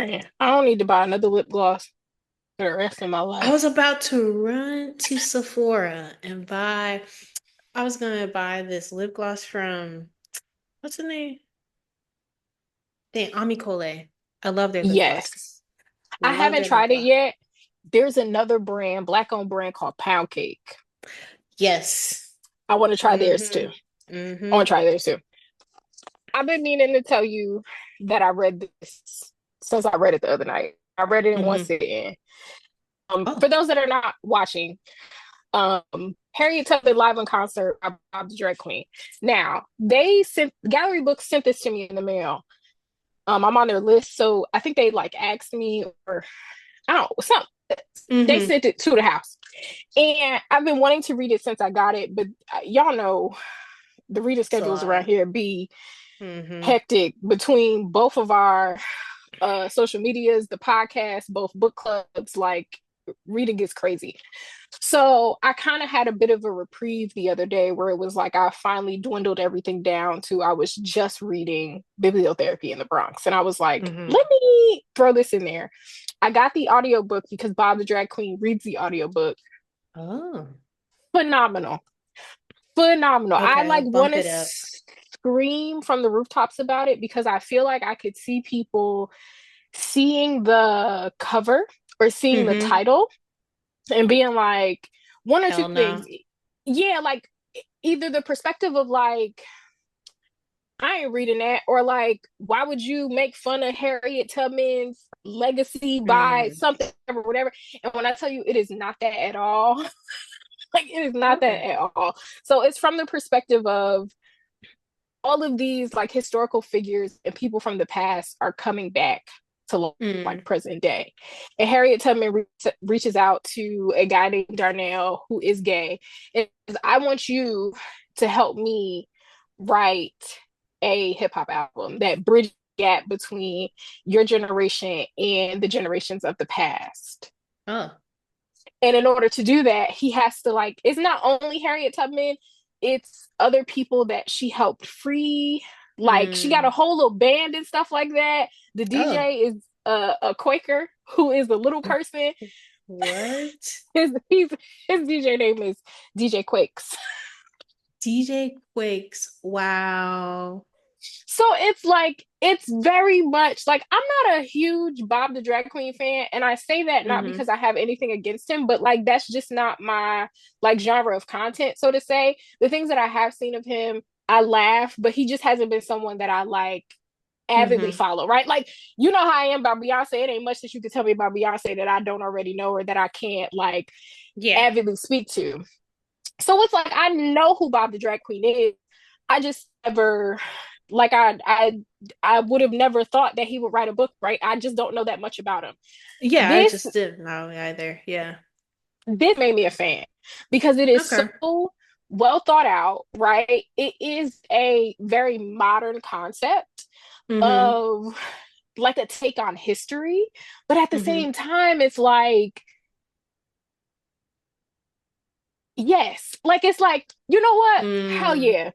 Man, I don't need to buy another lip gloss for the rest of my I life. was about to run to Sephora and buy, I was gonna buy this lip gloss from, what's the name? Dang, Amicole. I love their lip glosses. Yes. I Love haven't their lip tried it gloss. yet. There's another brand, black owned brand called Pound Cake. Yes. I want to try theirs Mm-hmm. too. I Mm-hmm. want to try theirs too. I've been meaning to tell you that I read this since I read it the other night. I read it in one Mm-hmm. sitting. For Oh. those that are not watching, Harriet Tubman live in concert by Bob the Drag Queen. Now, they sent Gallery Books sent this to me in the mail. I'm on their list, so I think they like asked me, or I don't know, some they Mm-hmm. sent it to the house. And I've been wanting to read it since I got it, but y'all know the reading It's a schedules around lot. here be Mm-hmm. hectic between both of our social medias, the podcast, both book clubs, like reading is crazy. So I kind of had a bit of a reprieve the other day where it was like I finally dwindled everything down to I was just reading Bibliotherapy in the Bronx. And I was like, Mm-hmm. let me throw this in there. I got the audiobook because Bob the Drag Queen reads the audiobook. Oh. Phenomenal. Phenomenal. I Okay, like I'll want bump to it up. scream from the rooftops about it because I feel like I could see people seeing the cover or seeing the Mm-hmm. title and being like one or two Hell things. no. Yeah, like either the perspective of like, I ain't reading that, or like, why would you make fun of Harriet Tubman's legacy by Mm. something or whatever? And when I tell you it is not that at all, like it is not that Okay. at all. So it's from the perspective of all of these like historical figures and people from the past are coming back to like Mm. present day. And Harriet Tubman reaches out to a guy named Darnell who is gay and says, I want you to help me write a hip hop album that bridges the gap between your generation and the generations of the past. Oh. And in order to do that, he has to like, it's not only Harriet Tubman, it's other people that she helped free. Like she got a Mm. whole little band and stuff like that. The Oh. DJ is a Quaker who is a little person. What? He's, his DJ name is DJ Quakes. DJ Quakes. Wow. So it's like it's very much like I'm not a huge Bob the Drag Queen fan, and I say that not Mm-hmm. because I have anything against him, but like that's just not my like genre of content, so to say. The things that I have seen of him, I laugh, but he just hasn't been someone that I like avidly Mm-hmm. follow, right? Like you know how I am about Beyonce. It ain't much that you can tell me about Beyonce that I don't already know or that I can't like Yeah. avidly speak to. So it's like I know who Bob the Drag Queen is. I just never like I would have never thought that he would write a book, right? I just don't know that much about him. Yeah, I This just didn't know either. Yeah. this made me a fan because it is Okay. so well thought out, right? It is a very modern concept Mm-hmm. of like a take on history, but at the Mm-hmm. same time, it's like yes, like it's like you know what? Hell Mm. yeah,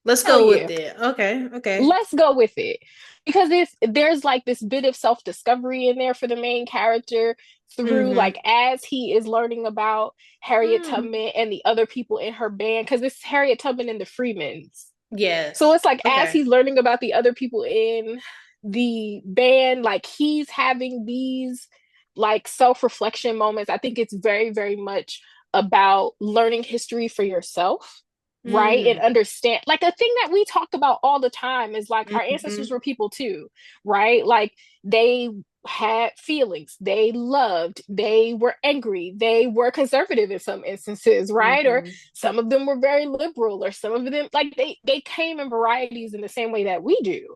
Let's hell go with yeah. it. Okay. Okay. Let's go with it because there's like this bit of self-discovery in there for the main character through Mm-hmm. like as he is learning about Harriet Mm. Tubman and the other people in her band because it's Harriet Tubman and the Freemans. So Yes. it's like as Okay. he's learning about the other people in the band, like he's having these like self-reflection moments. I think it's very, very much about learning history for yourself, right? And Mm. understand like a thing that we talk about all the time is like our Mm-hmm. ancestors were people too, right? Like they had feelings, they loved, they were angry, they were conservative in some instances, right? Or Mm-hmm. some of them were very liberal, or some of them like they came in varieties in the same way that we do.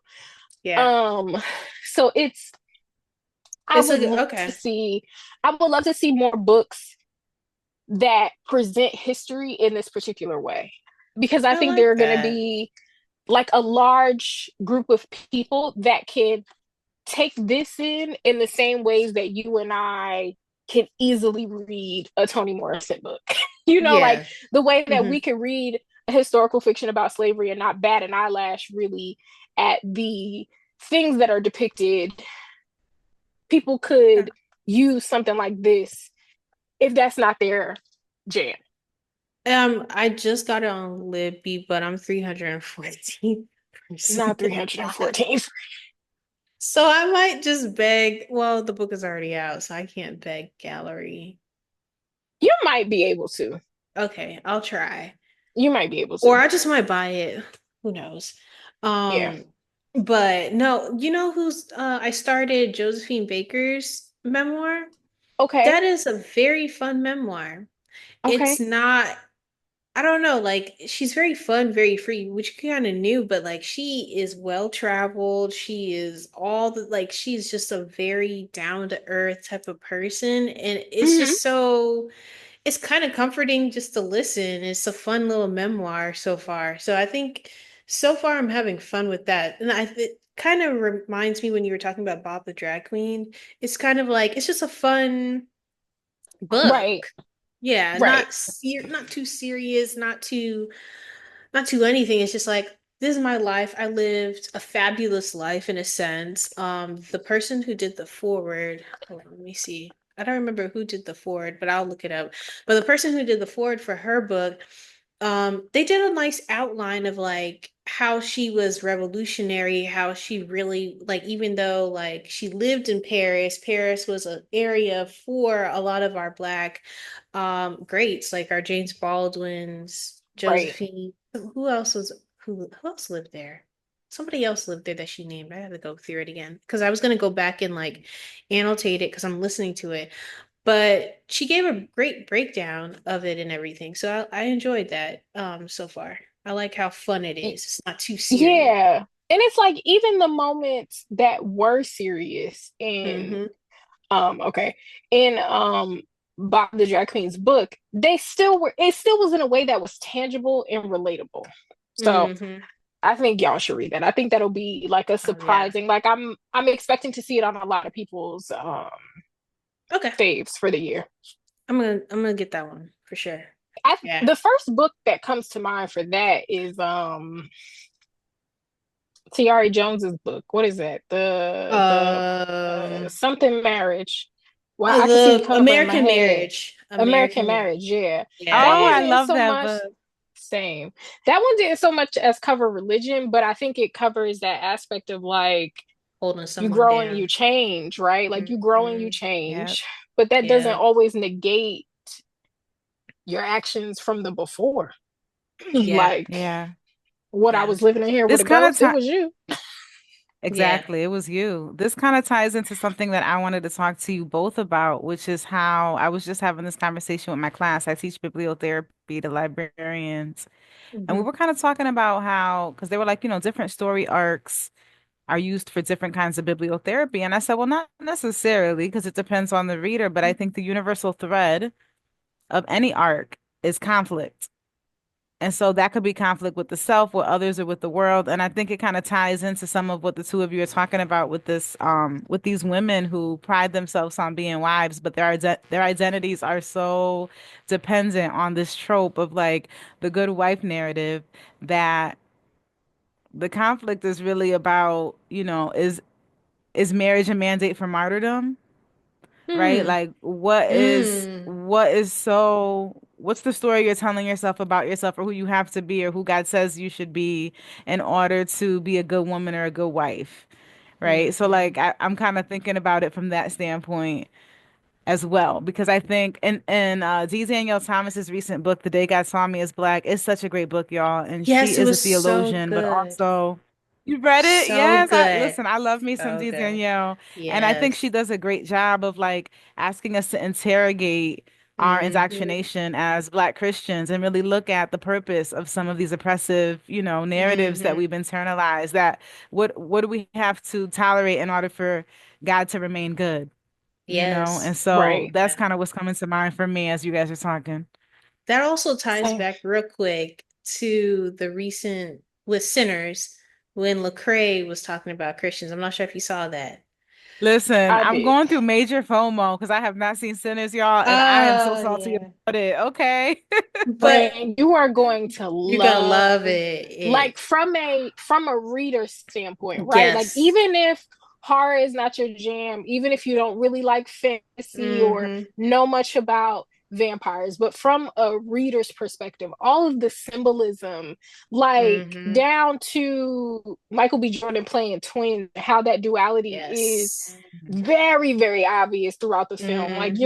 Yeah. um so it's I It's a would good, love to okay. see I would love to see more books that present history in this particular way because I I think there like are going to that. be like a large group of people that can take this in the same ways that you and I can easily read a Toni Morrison book. Like Yeah. the way that Mm-hmm. we can read a historical fiction about slavery and not bat an eyelash really at the things that are depicted people Yeah. could use something like this if that's not their jam. I just got it on Libby, but I'm 314%. Not 314. So I might just beg. Well, the book is already out, so I can't beg gallery. You might be able to. Okay, I'll try. You might be able Or to. I just might buy it. Who knows? Yeah. Um, but no, you know who's I started Josephine Baker's memoir. Okay. That is a very fun memoir. It's Okay. not, I don't know, like she's very fun, very free, which kind of new, but like she is well traveled. She is all the like she's just a very down to earth type of person. And it's Hmm. just so it's kind of comforting just to listen. It's a fun little memoir so far. So I think so far I'm having fun with that. And it kind of reminds me when you were talking about Bob the Drag Queen. It's kind of like it's just a fun Right. book. Yeah, Right. not too serious, not too anything. It's just like this is my life. I lived a fabulous life in a sense. The person who did the forward, hold on, let me see. I don't remember who did the forward, but I'll look it up. But the person who did the forward for her book, they did a nice outline of like how she was revolutionary, how she really like even though like she lived in Paris, Paris was an area for a lot of our black greats like our James Baldwin's, Right. Josephine. Who else was who else lived there? Somebody else lived there that she named. I had to go through it again because I was gonna go back and like annotate it because I'm listening to it. But she gave a great breakdown of it and everything. So I enjoyed that so far. I like how fun it Y- is. It's not too serious. Yeah. And it's like even the moments that were serious Hmm. okay, in Bob the Drag Queen's book, they still were it still was in a way that was tangible and relatable. So Hmm. I think y'all should read that. I think that'll be like a Oh yeah. surprising, like I'm expecting to see it on a lot of people's Okay. faves for the year. I'm gonna get that one for sure. Yeah. The first book that comes to mind for that is Tiari Jones's book. What is that? The Um something marriage. Well, I can see the the cover in my American head. Marriage. American American Marriage. Marriage, yeah. That Yeah, Oh, one I yeah. didn't love so that much book. same. That one didn't so much as cover religion, but I think it covers that aspect of like Holding you someone grow and you down. change, right? Like you grow and you Hmm. Yeah. change, but that doesn't Yeah. always negate your actions from the before. Yeah. Like Yeah. what I Yeah. was living in here with This a kind of ghost, it time. was you. Yeah. Exactly. It was you. This kind of ties into something that I wanted to talk to you both about, which is how I was just having this conversation with my class. I teach bibliotherapy to librarians. And we Hmm. were kind of talking about how, because they were like, different story arcs are used for different kinds of bibliotherapy. And I said, well, not necessarily, because it depends on the reader. But I think the universal thread of any arc is conflict. And so that could be conflict with the self, with others, or with the world. And I think it kind of ties into some of what the two of you are talking about with this, with these women who pride themselves on being wives, but their identities are so dependent on this trope of like the good wife narrative that the conflict is really about, is marriage a mandate for martyrdom? Right? Hmm. Like what is Mm. what is so what's the story you're telling yourself about yourself or who you have to be or who God says you should be in order to be a good woman or a good wife? Right? So Hmm. like I'm kind of thinking about it from that standpoint as well because I think in D. Danielle Thomas's recent book, The Day God Saw Me as Black, is such a great book, y'all. And she Yes, it is a was so theologian, but good. also you read it? So Yes. I good. listen, I love me some So D. good. Danielle. And I think Yes. she does a great job of like asking us to interrogate our Hmm. indoctrination as Black Christians and really look at the purpose of some of these oppressive, narratives that Hmm. we've internalized that what do we have to tolerate in order for God to remain good? And Yes. so Right. that's Yeah. kind of what's coming to mind for me as you guys are talking. That also ties Same. back real quick to the recent with Sinners when Lecrae was talking about Christians. I'm not sure if you saw that. Listen, I I'm did. going through major FOMO because I have not seen Sinners, y'all, and I am so Oh, salty yeah. about it. Okay. But Friend, you are going to you're gonna love love it. like from a reader standpoint, right? Like Yes. even if horror is not your jam, even if you don't really like fantasy or Mm-hmm. know much about vampires, but from a reader's perspective, all of the symbolism, like Mm-hmm. down to Michael B. Jordan playing twins, how that duality is Yes. Mhm. very, very obvious throughout the film. Like Mm-hmm.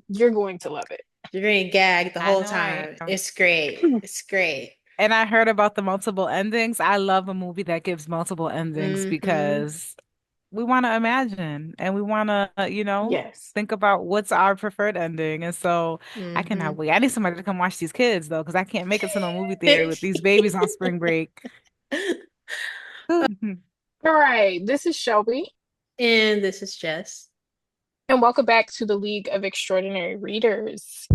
you're going to love it. You're getting gagged the I whole know I time. am. It's great. It's great. And I heard about the multiple endings. I love a movie that gives multiple endings Mm-hmm. because we want to imagine and we want to, Yes. think about what's our preferred ending. And so I cannot Mm-hmm. wait. I need somebody to come watch these kids though, because I can't make it to no movie theater with these babies on spring break. All right, this is Shelby, And this is Jess. and welcome back to the League of Extraordinary Readers.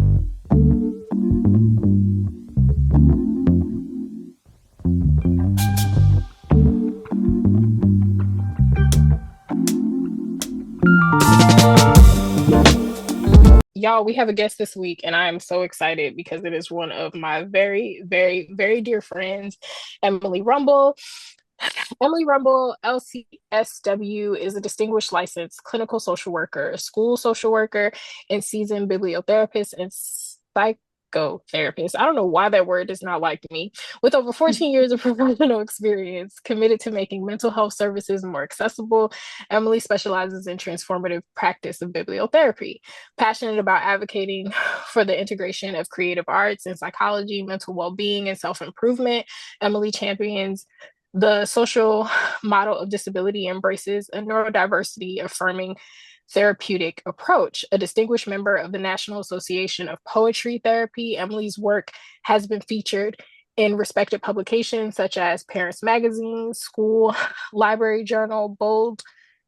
Y'all, we have a guest this week, and I am so excited because it is one of my very, very, very dear friends, Emely Rumble. Emely Rumble, LCSW, is a distinguished licensed clinical social worker, school social worker, and seasoned bibliotherapist and psychotherapist. I don't know why that word does not like me. With over 14 years of professional experience, committed to making mental health services more accessible, Emely specializes in transformative practice of bibliotherapy. Passionate about advocating for the integration of creative arts and psychology, mental well-being, and self-improvement, Emely champions the social model of disability, embraces a neurodiversity affirming therapeutic approach. A distinguished member of the National Association of Poetry Therapy, Emely's work has been featured in respected publications such as Parents Magazine, School Library Journal, Bold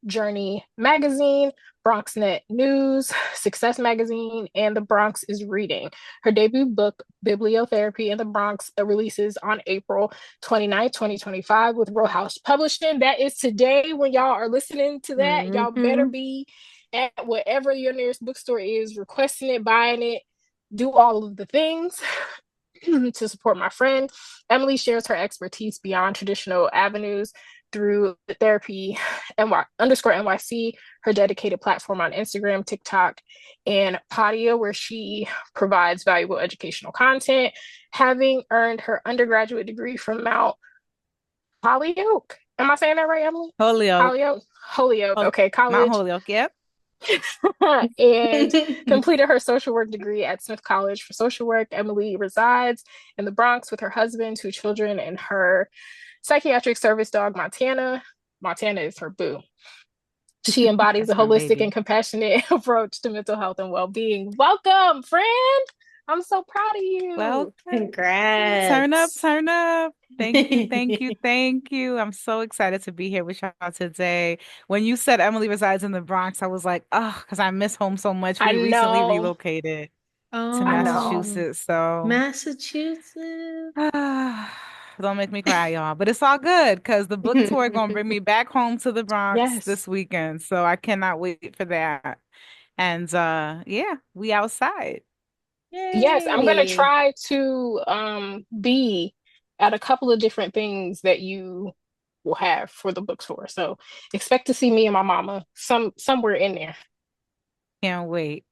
Journey Magazine, BronxNet News, Success Magazine, and The Bronx is Reading. Her debut book, Bibliotherapy in the Bronx, releases on April 29th, 2025, with Row House Publishing. That is today. When y'all are listening to that, y'all better Mm-hmm. be at whatever your nearest bookstore is, requesting it, buying it, do all of the things to support my friend. Emely shares her expertise beyond traditional avenues through therapy underscore NYC, her dedicated platform on Instagram, TikTok, and Podia, where she provides valuable educational content. Having earned her undergraduate degree from Mount Holyoke. Am I saying that right, Emily? Holyoke. Holyoke. Hol Okay, Mount college. Holyoke, yep. And completed her social work degree at Smith College for social work. Emely resides in the Bronx with her husband, two children, and her psychiatric service dog, Montana. Montana is her boo. She embodies a That's my holistic and baby. compassionate approach to mental health and well-being. Welcome, friend. I'm so proud of you. Well, turn up, Congrats. turn up. Thank you, thank you, thank you. I'm so excited to be here with y'all today. When you said Emily resides in the Bronx, I was like, oh, because I miss home so much. I We recently know. relocated to I know. Oh, Massachusetts, so Massachusetts. don't make me cry, y'all. But it's all good because the book tour gonna bring me back home to the Bronx Yes. this weekend. So I cannot wait for that. And yeah, we outside. Yes, I'm gonna Yay. try to be at a couple of different things that you will have for the bookstore. So expect to see me and my mama somewhere in there. Can't wait.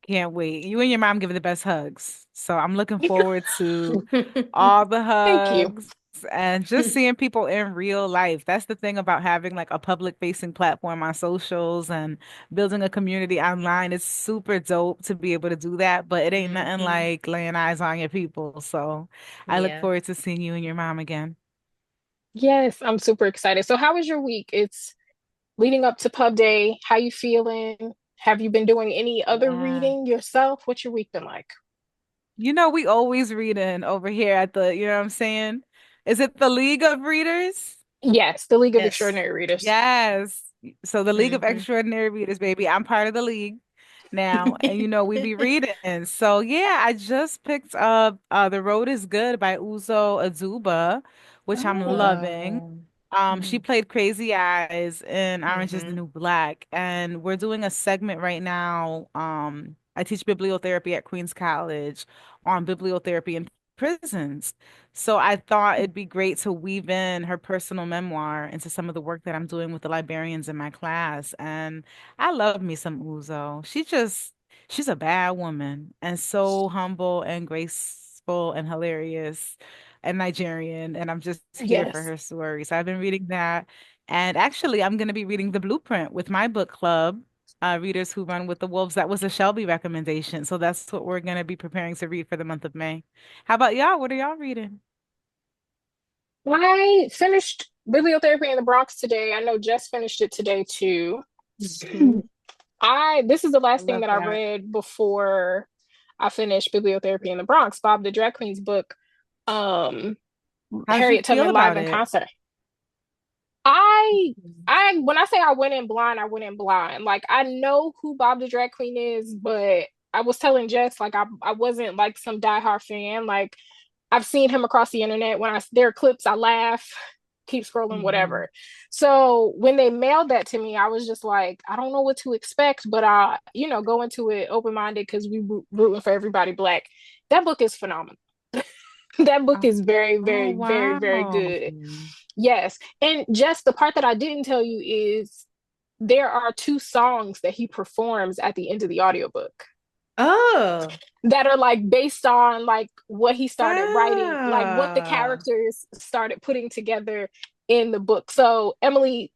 Can't wait. You and your mom give the best hugs. So I'm looking forward to all the Thank you. hugs and just seeing people in real life. That's the thing about having like a public facing platform on socials and building a community online. It's super dope to be able to do that, but it ain't nothing Hmm. like laying eyes on your people. So I look Yeah. forward to seeing you and your mom again. Yes, I'm super excited. So how was your week? It's leading up to pub day. How you feeling? Have you been doing any other Yeah. reading yourself? What's your week been like? We always reading over here at you know what I'm saying? Is it the League of Readers? Yes, the League of Yes. Extraordinary Readers. Yes. So the League of Hmm. Extraordinary Readers, baby. I'm part of the league now, and we be reading. So yeah, I just picked up The Road is Good by Uzo Aduba, which I'm Oh, loving. Oh. She played Crazy Eyes in Orange is the Hmm. New Black, and we're doing a segment right now. I teach bibliotherapy at Queens College on bibliotherapy and prisons. So I thought it'd be great to weave in her personal memoir into some of the work that I'm doing with the librarians in my class. And I love me some Uzo. She's a bad woman and so humble and graceful and hilarious and Nigerian. And I'm just here for Yes. her story. So I've been reading that. And actually, I'm going to be reading The Blueprint with my book club, Readers Who Run with the Wolves. That was a Shelby recommendation. So that's what we're going to be preparing to read for the month of May. How about y'all? What are y'all reading? I finished Bibliotherapy in the Bronx today. I know Jess finished it today too. Mhm. This is the I last thing love that I that. read before I finished Bibliotherapy in the Bronx, Bob the Drag Queen's book, um, How did you Harriet feel Tubman live about in it? concert. I Mhm. I when I say I went in blind, I went in blind. Like I know who Bob the Drag Queen is, but I was telling Jess like I wasn't like some diehard fan. Like I've seen him across the internet. When there are clips, I laugh, keep scrolling, Mhm. whatever. So when they mailed that to me, I was just like, I don't know what to expect, but go into it open minded because we rooting for everybody black. That book is phenomenal. That book Oh, is very, oh, very, very, very wow. good. Yes. And just the part that I didn't tell you is there are two songs that he performs at the end of the audiobook Oh, that are like based on like what he started writing, like what the ah, characters started putting together in the book. So Emily,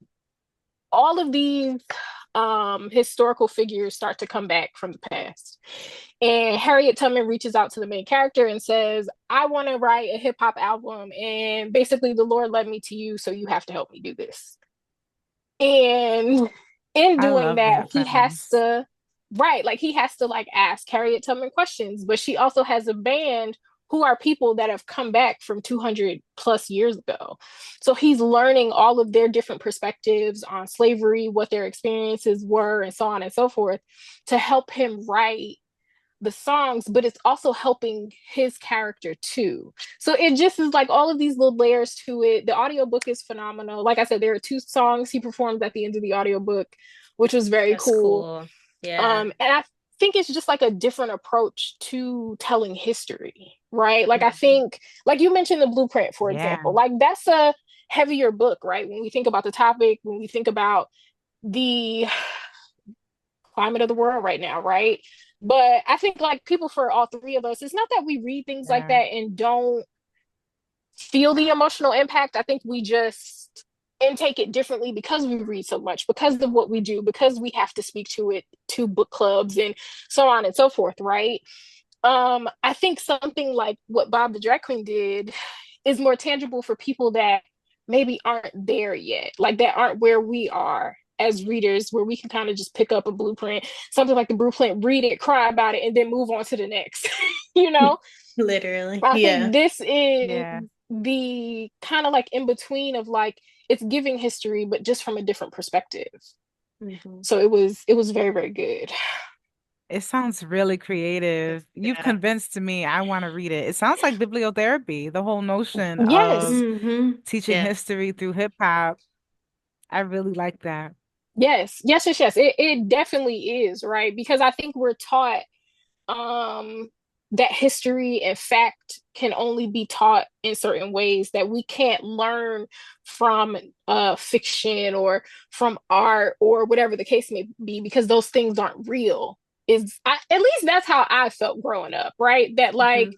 all of these historical figures start to come back from the past. And Harriet Tubman reaches out to the main character and says, I want to write a hip hop album. And basically, the Lord led me to you, so you have to help me do this. And in I doing love that, that he has premise. to, right, like he has to like ask Harriet Tubman questions, but she also has a band who are people that have come back from 200 plus years ago. So he's learning all of their different perspectives on slavery, what their experiences were, and so on and so forth to help him write the songs, but it's also helping his character too. So it just is like all of these little layers to it. The audiobook is phenomenal. Like I said, there are two songs he performed at the end of the audiobook, which was very that's cool. cool. Yeah. And I think it's just like a different approach to telling history, right? Like I Mhm. think, like you mentioned the Blueprint, for Yeah, example, like that's a heavier book, right? When we think about the topic, when we think about the climate of the world right now, right? But I think like people for all three of us, it's not that we read things like yeah, that and don't feel the emotional impact. I think we just intake it differently because we read so much, because of what we do, because we have to speak to it to book clubs and so on and so forth, right? I think something like what Bob the Drag Queen did is more tangible for people that maybe aren't there yet, like that aren't where we are as readers, where we can kind of just pick up a blueprint, something like the blueprint, read it, cry about it, and then move on to the next. you know, Literally. I think Yeah. this is yeah. the kind of like in between of like it's giving history, but just from a different perspective. Mhm. So it was very, very good. It sounds really creative. You've Yeah. convinced me. I want to read it. It sounds like bibliotherapy, the whole notion of Yes, Hmm. teaching Yeah. history through hip hop. I really like that. yes, yes, yes, yes. It definitely is, right? Because I think we're taught um that history and fact can only be taught in certain ways, that we can't learn from fiction or from art or whatever the case may be, because those things aren't real. At least that's how I felt growing up, right? That like, Hmm.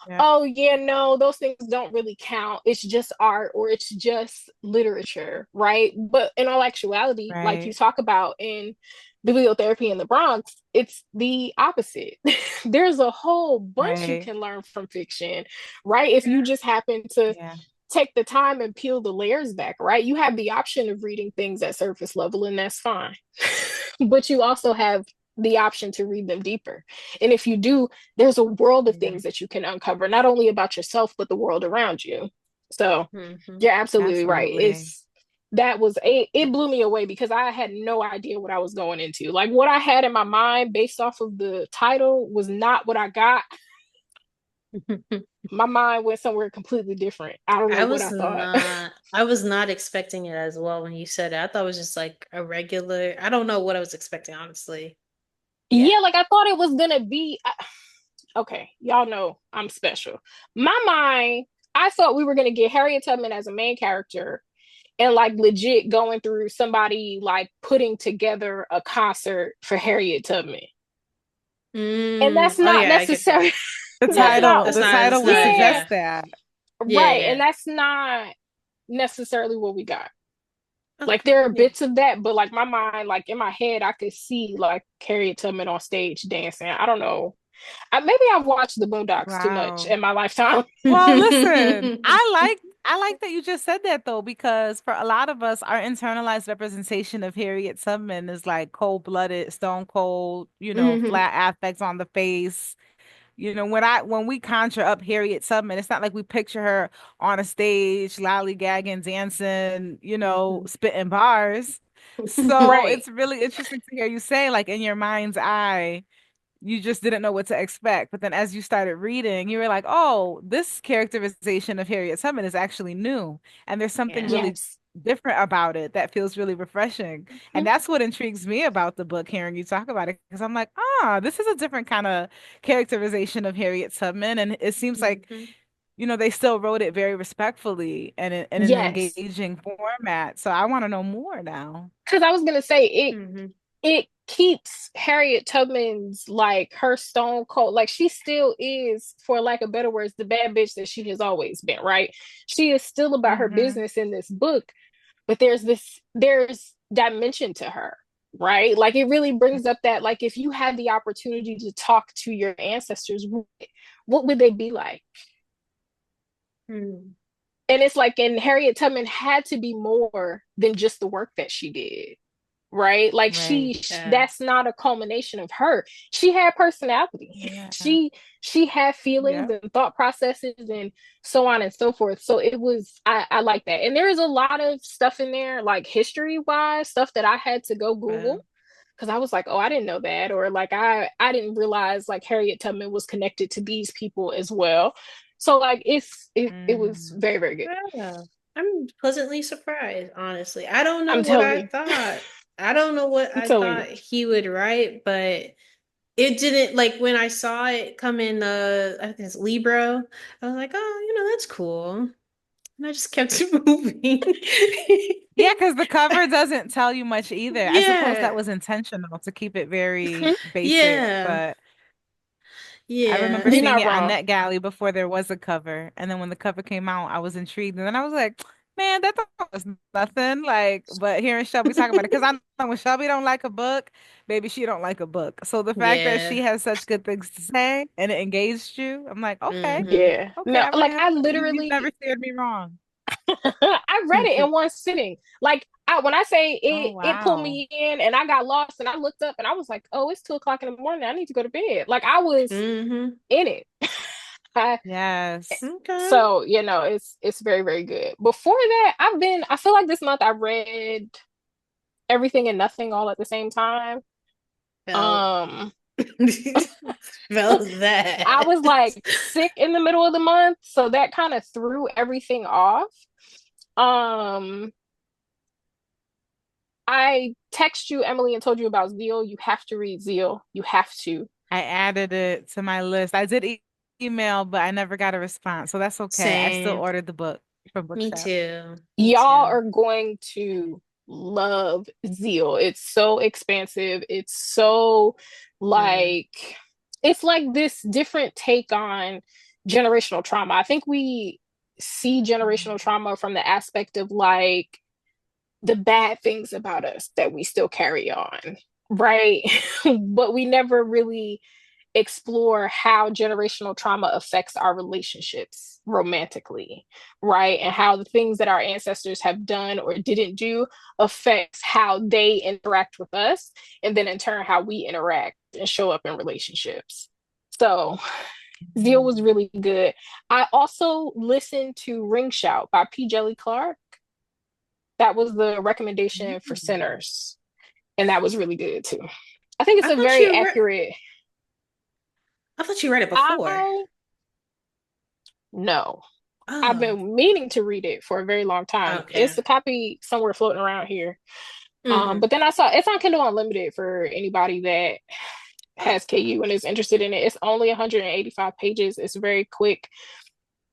Yeah, oh yeah, no, those things don't really count, it's just art or it's just literature, right? But in all actuality, like you right, talk about in Bibliotherapy in the Bronx, it's the opposite. There's a whole bunch you right. can learn from fiction, right? If you just happen to Yeah, take the time and peel the layers back, right? You have the option of reading things at surface level, and that's fine. But you also have the option to read them deeper. And if you do, there's a world of yeah, things that you can uncover, not only about yourself, but the world around you. So Hmm. you're absolutely right. absolutely. It blew me away because I had no idea what I was going into. Like what I had in my mind based off of the title was not what I got. My mind went somewhere completely different. I don't know what I thought. I was not expecting it as well when you said it. I thought it was just like a regular, I don't know what I was expecting, honestly. Yeah. Yeah, like I thought it was gonna be. Okay, y'all know I'm special. My mind, I thought we were gonna get Harriet Tubman as a main character and like legit going through somebody like putting together a concert for Harriet Tubman. And that's Oh not yeah, I get that. necessary. The That's Yeah, title, not, the it's title would not, yeah, suggest yeah. that. Yeah, right. And yeah. that's not necessarily what we got. Okay. Like there are Yeah. bits of that, but like my mind, like in my head, I could see like Harriet Tubman on stage dancing. I don't know. Maybe I've watched the Boondocks too much Wow. in my lifetime. Well, listen, I like that you just said that though, because for a lot of us, our internalized representation of Harriet Tubman is like cold-blooded, stone cold, Mhm. flat affects on the face. When we conjure up Harriet Tubman, it's not like we picture her on a stage, lollygagging, dancing, Mhm. spitting bars. So Right. it's really interesting to hear you say, like in your mind's eye, you just didn't know what to expect. But then as you started reading, you were like, oh, this characterization of Harriet Tubman is actually new. And there's something Yeah. really Yes. different about it that feels really refreshing. And Mhm. that's what intrigues me about the book, hearing you talk about it, because I'm like, this is a different kind of characterization of Harriet Tubman. And it seems like, Mhm. they still wrote it very respectfully and in an Yes. engaging format. So I want to know more now. Because I was gonna say Mhm. it keeps Harriet Tubman's like her stone cold, like she still is, for lack of better words, the bad bitch that she has always been, right? She is still about her Hmm. business in this book, but there's dimension to her, right? Like it really brings up that like if you had the opportunity to talk to your ancestors, what would they be like? Mhm. And it's like, and Harriet Tubman had to be more than just the work that she did, right? Like Right. Yeah. that's not a culmination of her. She had personality. Yeah. She had feelings Yeah. and thought processes and so on and so forth. So it was, I like that. And there is a lot of stuff in there, like history wise, stuff that I had to go Wow. Google because I was like, oh, I didn't know that, or like I didn't realize like Harriet Tubman was connected to these people as well. So like it was Mm. very, very good. Yeah. I'm pleasantly surprised, honestly. I don't know I'm what telling I you. thought. I don't know what I'm I telling you. thought he would write, but it didn't, like when I saw it come in I think it's Libro, I was like, oh, that's cool. And I just kept moving. Yeah, because the cover doesn't tell you much either. I suppose that Yeah. was intentional to keep it Mhm. very basic, Yeah. but I Yeah. remember You're seeing not it on wrong. NetGalley before there was a cover. And then when the cover came out, I was intrigued. And then I was like, man, that was nothing. Like, but hearing Shelby talk about it, because I know when Shelby don't like a book, maybe she don't like a book. So the fact that Yeah. she has such good things to say and it engaged you, I'm like, okay, Hmm. Yeah. okay, No, I might like have I you've never literally steered me wrong. I read it in one sitting. Like when I say Oh, it pulled wow. me in and I got lost and I looked up and I was like, oh, it's 2 o'clock in the morning. I need to go to bed. Like I was Hmm. in it. I, Yes. Okay. so it's very, very good. Before that, I feel like this month I read Everything and Nothing all at the same time. Felt Um felt I that. was like sick in the middle of the month, so that kind of threw everything off. Um I text you, Emily, and told you about Zeal. You have to read Zeal. You have to. I added it to my list. I did email, but I never got a response. So that's okay. I still Same. ordered the book from Me Bookshop. too. Me Y'all too. are going to love Zeal. It's so expansive. It's so Mm. like it's like this different take on generational trauma. I think we see generational trauma from the aspect of like the bad things about us that we still carry on, right? But we never really explore how generational trauma affects our relationships romantically, right? And how the things that our ancestors have done or didn't do affects how they interact with us, and then in turn, how we interact and show up in relationships. So, Zeal was Mm. really good. I also listened to Ring Shout by P. Jelly Clark. That was the recommendation for Mm. sinners, and that was really good too. I think it's I a thought very you read accurate. I thought you read it before. I know I've Oh, been meaning to read it for a very long time. okay. It's a copy somewhere floating around here. Hmm. But then I saw it's on Kindle Unlimited for anybody that has KU and is interested in it. It's only 185 pages. It's very quick.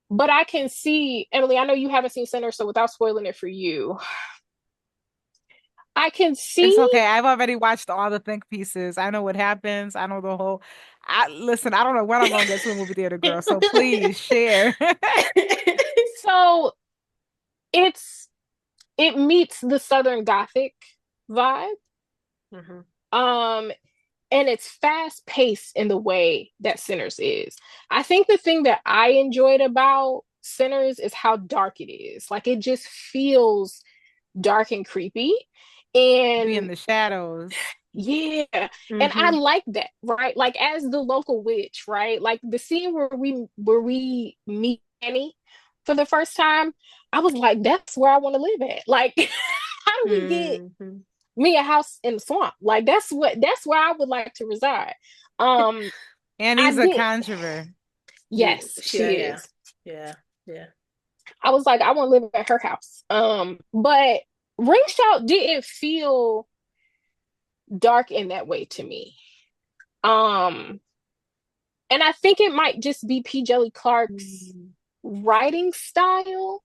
But I can see, Emily, I know you haven't seen Sinners, so without spoiling it for you, I can It's see. okay. I've already watched all the think pieces. I know what happens. I know the whole. Listen, I don't know when I'm gonna get to a movie theater, girl. So please share. So it's it meets the Southern Gothic vibe. Mhm. And it's fast paced in the way that Sinners is. I think the thing that I enjoyed about Sinners is how dark it is. Like it just feels dark and creepy. Be in And the shadows. yeah, and I Mhm. like that, right? Like as the local witch, right? Like the scene where we meet Annie for the first time, I was like, that's where I want to live at. Like, how do we get Mhm. me a house in the swamp? Like that's where I would like to reside. Um, I Annie's a did. conjurer. Yes, she Yeah, is. yeah, yeah. I was like, I want to live at her house. But Ring Shout didn't feel dark in that way to me. Um, and I think it might just be P. Jelly Clark's Mm. writing style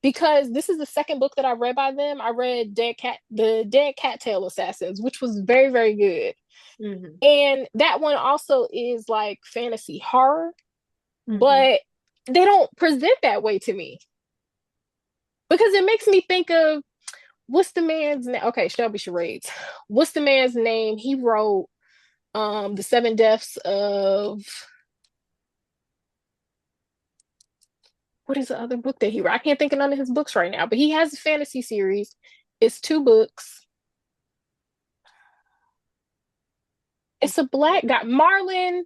because this is the second book that I read by them. I read the Dead Cattail Assassins, which was very, very good. Mhm. And that one also is like fantasy horror, Mhm. but they don't present that way to me because it makes me think of what's the man's name? Okay, Shelby Charades. What's the man's name? He wrote The Seven Deaths of what is the other book that he wrote? I can't think of none of his books right now, but he has a fantasy series. It's 2 books. It's a black guy, Marlon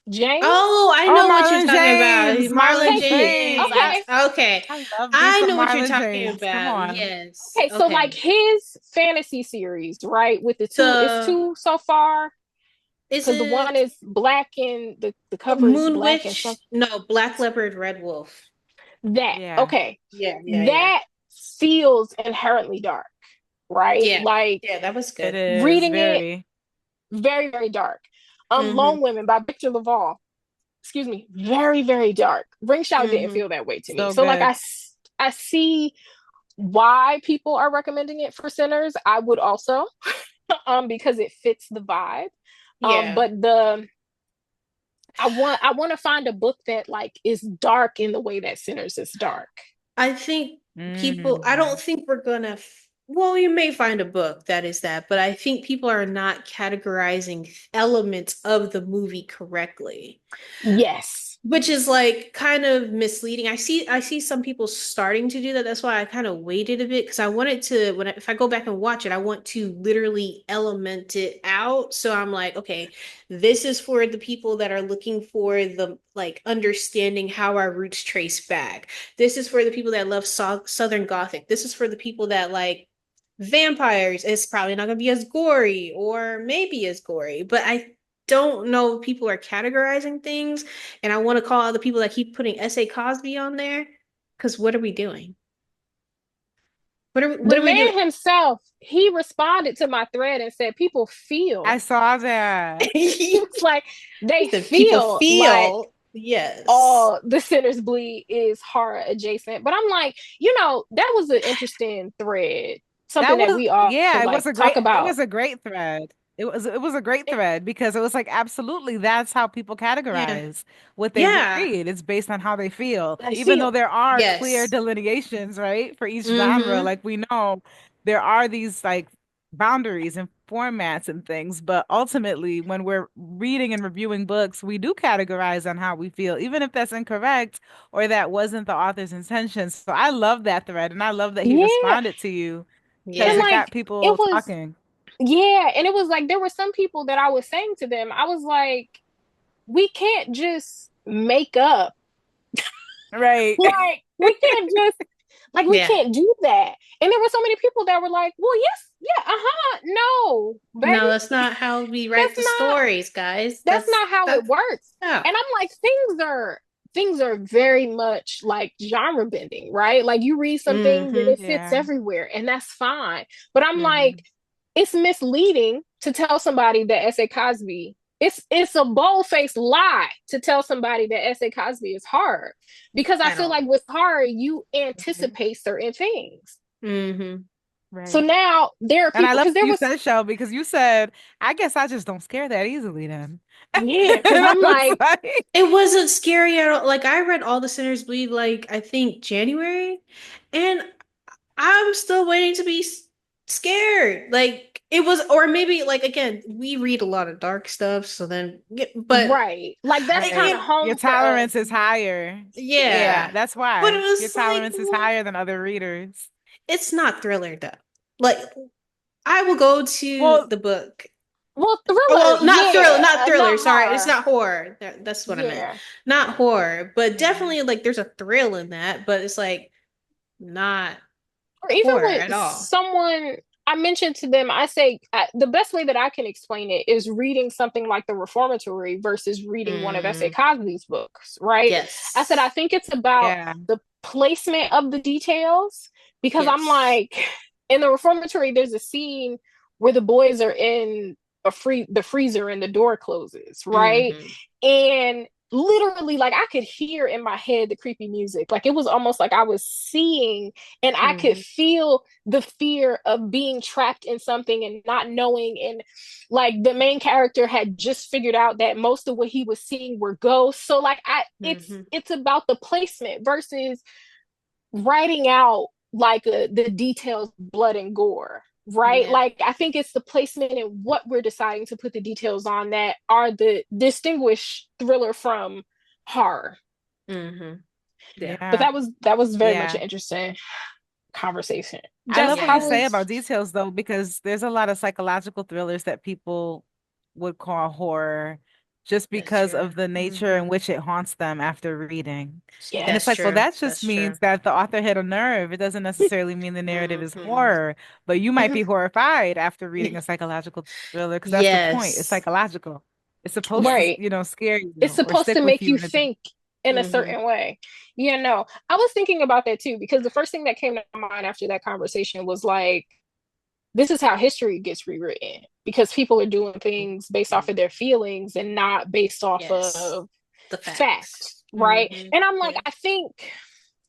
James. Oh, I Oh, know what you're Marlon talking about. James. Marlon Marlon Thank you. James. James. Okay. Okay. I love me I some know what you're Marlon talking James. Come about. on. Yes. Okay, so like Okay. his fantasy series, right? With the two, it's So, two so far is because the one it is black and the cover is Moon black and some Witch? No, Black Leopard, Red Wolf. that. Yeah. Okay, Yeah, yeah, yeah. that feels inherently dark, right? Yeah. Like Yeah, that was It good. is reading it, very. very, very dark. Mm-hmm. Lone Women by Victor Laval. Excuse me, very, very dark. Ring Shout didn't Mm-hmm. feel that way to me. So So like good. I see why people are recommending it for sinners. I would also, because it fits the vibe. Yeah. But I want to find a book that like is dark in the way that Sinners is dark. I think I don't Mm. think we're gonna, well, you may find a book that is that, but I think people are not categorizing elements of the movie correctly. Yes. Which is like kind of misleading. I see some people starting to do that. That's why I kind of waited a bit because I wanted to if I go back and watch it, I want to literally element it out. So I'm like, okay, this is for the people that are looking for the like understanding how our roots trace back. This is for the people that love Southern Gothic. This is for the people that like vampires. It's probably not going to be as gory or maybe as gory, but I don't know if people are categorizing things. And I want to call out the people that keep putting S.A. Cosby on there. Because what are we doing? What The are we doing? man himself, he responded to my thread and said people I feel. saw that. He was like, they The people feel like feel, yes. all the Sinners Bleed is horror adjacent. But I'm like, that was an interesting thread. Something That that was, we all yeah, could like talk it about. was a great thread. It was a great thread because it was like absolutely that's how people Yeah. categorize what they Yeah. read. It's based on how they feel. I Even though feel. there are clear Yes. delineations, right, for each genre, Mm-hmm. like we know there are these like boundaries and formats and things, but ultimately when we're reading and reviewing books, we do categorize on how we feel, even if that's incorrect or that wasn't the author's intention. So I love that thread and I love that he Yeah. responded to you because And Yeah. it got like it people was talking. yeah, and it was like there were some people that I was saying to them, I was like, we can't just make up. Right. Like we can't just like we Yeah. can't do that. And there were so many people that were like, well, yes, yeah, no, baby. No, that's not how we write That's the not stories, guys. that's not how it That's works. yeah. And I'm like, things are very much like genre bending, right? Like you read some things and Mm-hmm. it fits Yeah. everywhere, and that's fine. But I'm Mm-hmm. like, it's misleading to tell somebody that S.A. Cosby it's a bold-faced lie to tell somebody that S.A. Cosby is hard, because I At feel all. like with horror you Mhm. anticipate certain things. Mm-hmm. So Right. now there are And I people, love because what there you was, said, Shell, because you said, I guess I just don't scare that easily then. yeah, And because I I'm was like, like, It wasn't scary at all. Like I read All the Sinners Bleed, like I think January, and I'm still waiting to be scared. Like it was, or maybe like again, we read a lot of dark stuff, so then, but right, like that's kind right. of it, Your home for us. tolerance is higher. yeah. Yeah, that's But it why. Your was like, tolerance is higher than other readers. it's not thriller though. Like I will go to Well, the book. Well, Oh, thriller, well, not thriller, yeah, not thriller. not Sorry, it's horror. not horror. That's what I meant. Yeah. Not horror, but yeah. definitely like there's a thrill in that, but it's like not Or even horror with at all. someone, I mentioned to them, I say the best way that I can explain it is reading something like The Reformatory versus reading one of S.A. Mm, Cosby's books, right? I said, I yes. think it's about Yeah. the placement of the details, because I'm Yes. like, in The Reformatory, there's a scene where the boys are in the freezer and the door closes, right? Mm-hmm. And literally, like, I could hear in my head the creepy music. Like, it was almost like I was seeing, and I could Mm-hmm. feel the fear of being trapped in something and not knowing. And like the main character had just figured out that most of what he was seeing were ghosts. So like Mm-hmm. it's about the placement versus writing out like the details, blood and gore, right? Yeah. Like I think it's the placement and what we're deciding to put the details on that are the distinguish thriller from horror. Mm-hmm. Yeah. But Yeah. that was very much Yeah. an interesting conversation. I Jess, love what you how say Yes. was about details though, because there's a lot of psychological thrillers that people would call horror just That's because true. of the nature in Mm-hmm. which it haunts them after reading. And it's That's yes. like, well, true. that just That's true. means that the author hit a nerve. It doesn't necessarily mean the narrative is Mm-hmm. horror, but you might be horrified after reading a psychological thriller because that's the point. It's Yes. psychological. It's supposed to, Yeah. Right. scare It's you or supposed to stick with make you. you And it's, think in a Mm-hmm. certain way. Yeah, no. I was thinking about that too, because the first thing that came to my mind after that conversation was like, this is how history gets rewritten, because people are doing things based off of their feelings and not based off Yes. of The fact, facts. right? Mm-hmm. And I'm like, Yeah. I think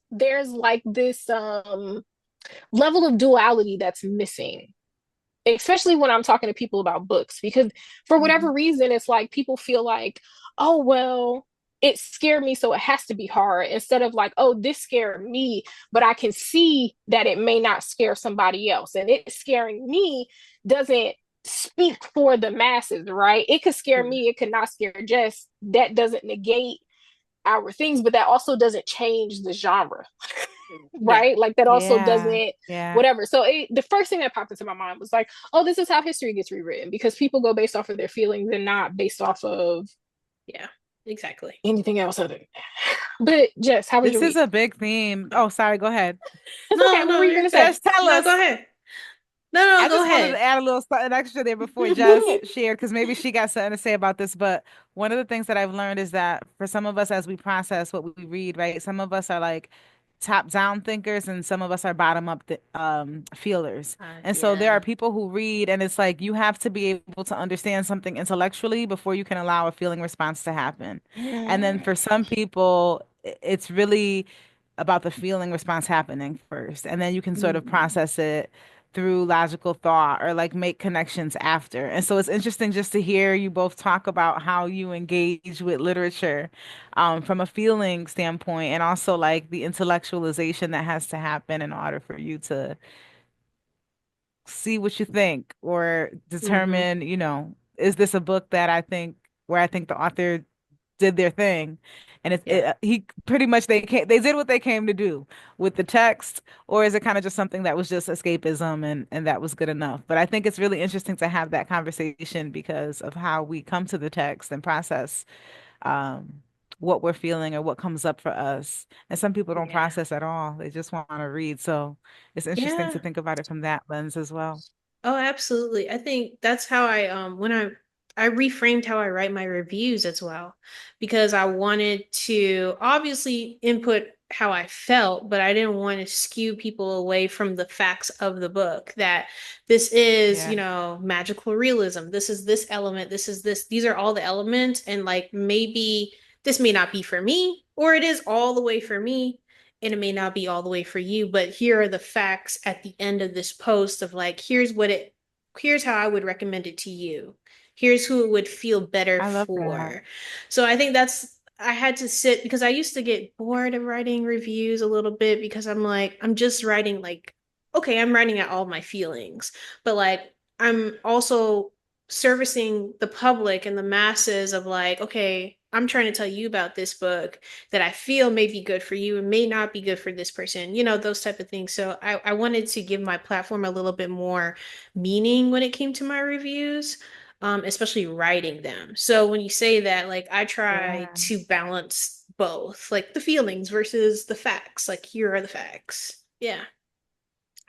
there's like this level of duality that's missing, especially when I'm talking to people about books, because for Mm-hmm. whatever reason, it's like people feel like, oh, well, it scared me, so it has to be hard, instead of like, oh, this scared me, but I can see that it may not scare somebody else. And it scaring me doesn't speak for the masses, right? It could scare Yeah. me, it could not scare Jess. That doesn't negate our things, but that also doesn't change the genre, Yeah. right? Like that also yeah, doesn't yeah. whatever. So the first thing that popped into my mind was like, oh, this is how history gets rewritten, because people go based off of their feelings and not based off of Yeah. Exactly. anything else other than that. But Jess, how was This your is week? a big theme. Oh, sorry, go ahead. It's okay. No, What no, were you you're gonna good. say? Just tell No, go us. ahead. No, I go just wanted to ahead. add a little something extra there before Jess shared, because maybe she got something to say about this. But one of the things that I've learned is that for some of us, as we process what we read, right, some of us are like top-down thinkers, and some of us are bottom-up th feelers. And so there are Yeah. people who read, and it's like you have to be able to understand something intellectually before you can allow a feeling response to happen. And then for some people, it's really about the feeling response happening first, and then you can sort of Mm-hmm. process it through logical thought or like make connections after. And so it's interesting just to hear you both talk about how you engage with literature from a feeling standpoint, and also like the intellectualization that has to happen in order for you to see what you think or Mm-hmm. determine, is this a book that I think the author did their thing, and Yeah. he pretty much they did what they came to do with the text, or is it kind of just something that was just escapism and that was good enough? But I think it's really interesting to have that conversation because of how we come to the text and process um what we're feeling or what comes up for us. And some people don't Yeah. process at all. They just want to read. So it's interesting to Yeah. think about it from that lens as well. Oh, absolutely. I think that's how I reframed how I write my reviews as well, because I wanted to obviously input how I felt, but I didn't want to skew people away from the facts of the book that this is, Yeah, magical realism. This is this element. This is this. These are all the elements. And like maybe this may not be for me, or it is all the way for me, and it may not be all the way for you. But here are the facts at the end of this post of like, here's how I would recommend it to you. Here's who it would feel better I love that. for. So I think I had to sit because I used to get bored of writing reviews a little bit because I'm like, I'm just writing like, okay, I'm writing out all my feelings, but like, I'm also servicing the public and the masses of like, okay, I'm trying to tell you about this book that I feel may be good for you and may not be good for this person, those type of things. So I wanted to give my platform a little bit more meaning when it came to my reviews, especially writing them. So when you say that, like I try Yeah. to balance both, like the feelings versus the facts. Like here are the facts. Yeah.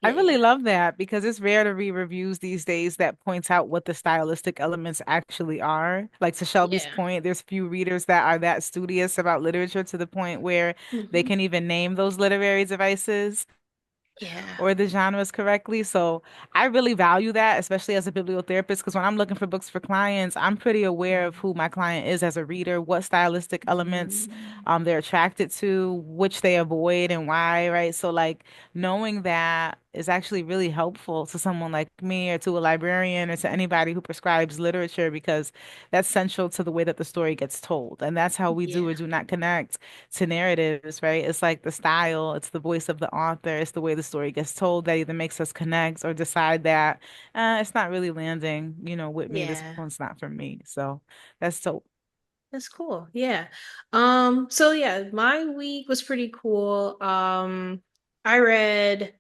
I Yeah, really yeah. love that because it's rare to read reviews these days that points out what the stylistic elements actually are. Like to Shelby's Yeah. point, there's few readers that are that studious about literature to the point where they Hmm. can even name those literary devices Yeah. or the genres correctly. So I really value that, especially as a bibliotherapist, because when I'm looking for books for clients, I'm pretty aware of who my client is as a reader, what stylistic elements Mhm. they're attracted to, which they avoid and why, right? So like knowing that is actually really helpful to someone like me or to a librarian or to anybody who prescribes literature because that's central to the way that the story gets told. And that's how we do Yeah. or do not connect to narratives, right? It's like the style, it's the voice of the author, it's the way the story gets told that either makes us connect or decide that it's not really landing, with me. This Yeah. one's not for me. So that's so That's cool. Yeah. So yeah, my week was pretty cool. I read